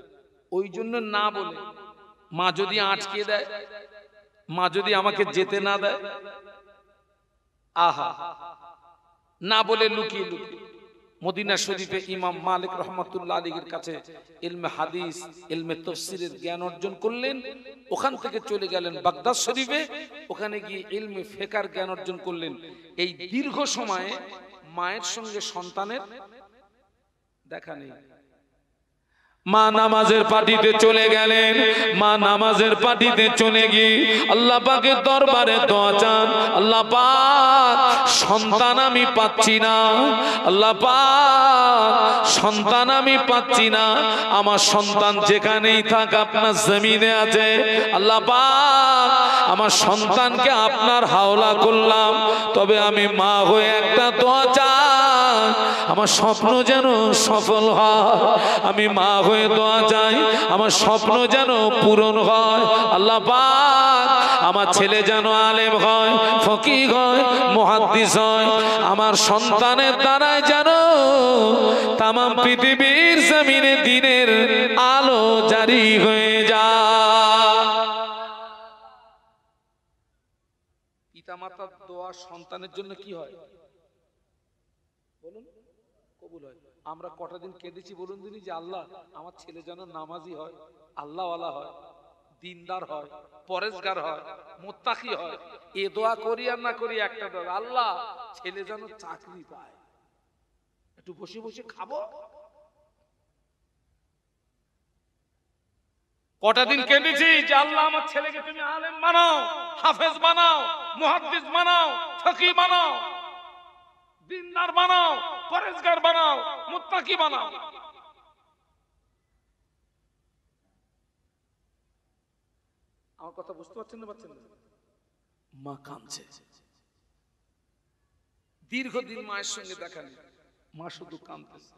ওই জন্য না বলে, মা যদি আটকে দেয়, মা যদি আমাকে যেতে না দেয়, আহা, না বলে লুকিয়ে লুকিয়ে মদিনা শরীফে ইমাম মালিক রহমাতুল্লাহ আলাইহির কাছে ইলমে হাদিস, ইলমে তাফসীরের জ্ঞান অর্জন করলেন। ওখান থেকে চলে গেলেন বাগদাদ শরীফে, ওখানে গিয়ে ইলমে ফিকহের জ্ঞান অর্জন করলেন। এই দীর্ঘ সময়ে মায়ের সঙ্গে সন্তানের দেখা নেই। মা নামাজের পাটিতে চলে গেলেন, মা নামাজের পাটিতে চলে গিয়ে আল্লাহ পাকের দরবারে দোয়া চান, আল্লাহ পাক সন্তান আমি পাচ্ছি না, আল্লাহ পাক সন্তান আমি পাচ্ছি না, আমার সন্তান যেখানেই থাক আপনার জমিনে আছে, আল্লাহ পাক আমার সন্তানকে আপনার হাওলা করলাম, তবে আমি মা হয়ে একটা দোয়া চাই, আমার স্বপ্ন যেন সফল হয়, আমি মা হয়ে দোয়া চাই আমার স্বপ্ন যেন পূরণ হয়, আল্লাহ পাক আমার ছেলে যেন আলেম হয়, ফকিহ হয়, মুহাদ্দিস হয়, আমার সন্তানের দ্বারাই যেন তামাম পৃথিবীর জমিনে দ্বীনের আলো জারি হয়ে যায়। পিতামাতার দোয়া সন্তানের জন্য কি হয় বলুন? কবুল হয়। আমরা কটা দিন কেঁদেছি বলুন দিনই যে আল্লাহ আমার ছেলে যেন নামাজি হয়, আল্লাহওয়ালা হয়, দিনদার হয়, পরেশগার হয়, মুত্তাকি হয়। এ দোয়া করি আর না করি একটা দোয়া, আল্লাহ ছেলে যেন চাকরি পায়, একটু বসে বসে খাবো। কটা দিন কেঁদেছি যে আল্লাহ আমার ছেলেকে তুমি আলেম বানাও, হাফেজ বানাও, মুহাদ্দিস বানাও, ফকিহ বানাও, দিনদার বানাও, পরেশগার বানাও, মুত্তাকি বানাও। আমার কথা বুঝতে পারছেন না? পারছেন না? মা কাঁদছে, দীর্ঘদিন মায়ের সঙ্গে দেখা নেই, মা শুধু কাঁদতেছে।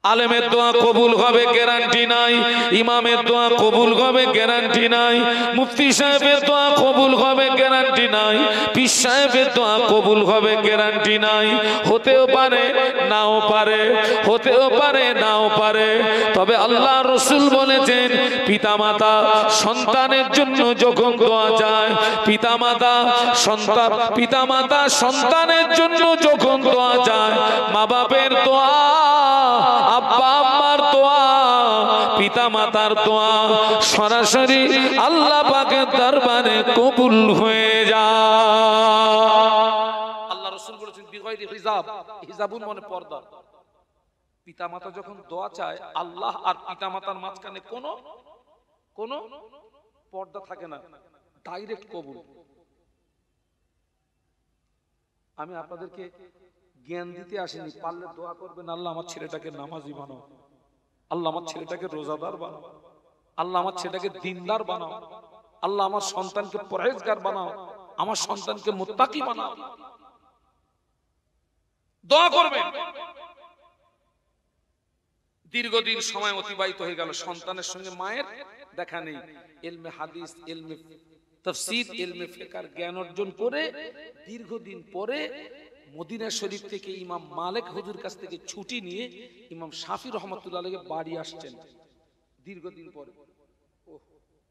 আলেমের দোয়া কবুল হবে গ্যারান্টি নাই, ইমামের দোয়া কবুল হবে গ্যারান্টি নাই, মুফতি সাহেবের দোয়া কবুল হবে গ্যারান্টি নাই, পীর সাহেবের দোয়া কবুল হবে গ্যারান্টি নাই। হতেও পারে নাও পারে, হতেও পারে নাও পারে, তবে আল্লাহ রাসূল বলেছেন পিতামাতা সন্তানের জন্য যখন দোয়া চায়, পিতামাতা সন্তানের জন্য যখন দোয়া চায়, মা বাপের দোয়া, আব্বা আম্মার দোয়া, পিতা মাতার দোয়া সরাসরি আল্লাহ পাকের দরবারে কবুল হয়ে যায়। আল্লাহ রাসূল বলেছেন বিগাইরি হিজাব, হিজাবুন মানে পর্দা। পিতামাতা যখন দোয়া চায়, আল্লাহ আর পিতামাতার মাঝখানে কোনো পর্দা থাকে না, ডাইরেক্ট কবুল। আমি আপনাদেরকে জ্ঞান দিতে আসেনি, পারলে দোয়া করবেন আল্লাহ আমার ছেলেটাকে নামাজি বানাও, আল্লাহ আমার ছেলেটাকে রোজাদার বানাও, আল্লাহ আমার ছেলেটাকে দিনদার বানাও, আল্লাহ আমার সন্তানকে পরহেজগার বানাও, আমার সন্তানকে মুত্তাকি বানাও। দোয়া করবেন। দীর্ঘদিন সময় অতিবাহিত হয়ে গেল, সন্তানের সঙ্গে মায়ের দেখা নেই। ইলমে হাদিস, ইলমে তাফসীর, ইলমে ফিকহের জ্ঞান অর্জন করে দীর্ঘদিন পরে মদিনা শরীফ থেকে ইমাম মালিক হুজুর কাছ থেকে ছুটি নিয়ে ইমাম শাফি রহমাতুল্লাহ আলাইহি বাড়ি আসছেন দীর্ঘদিন পরে।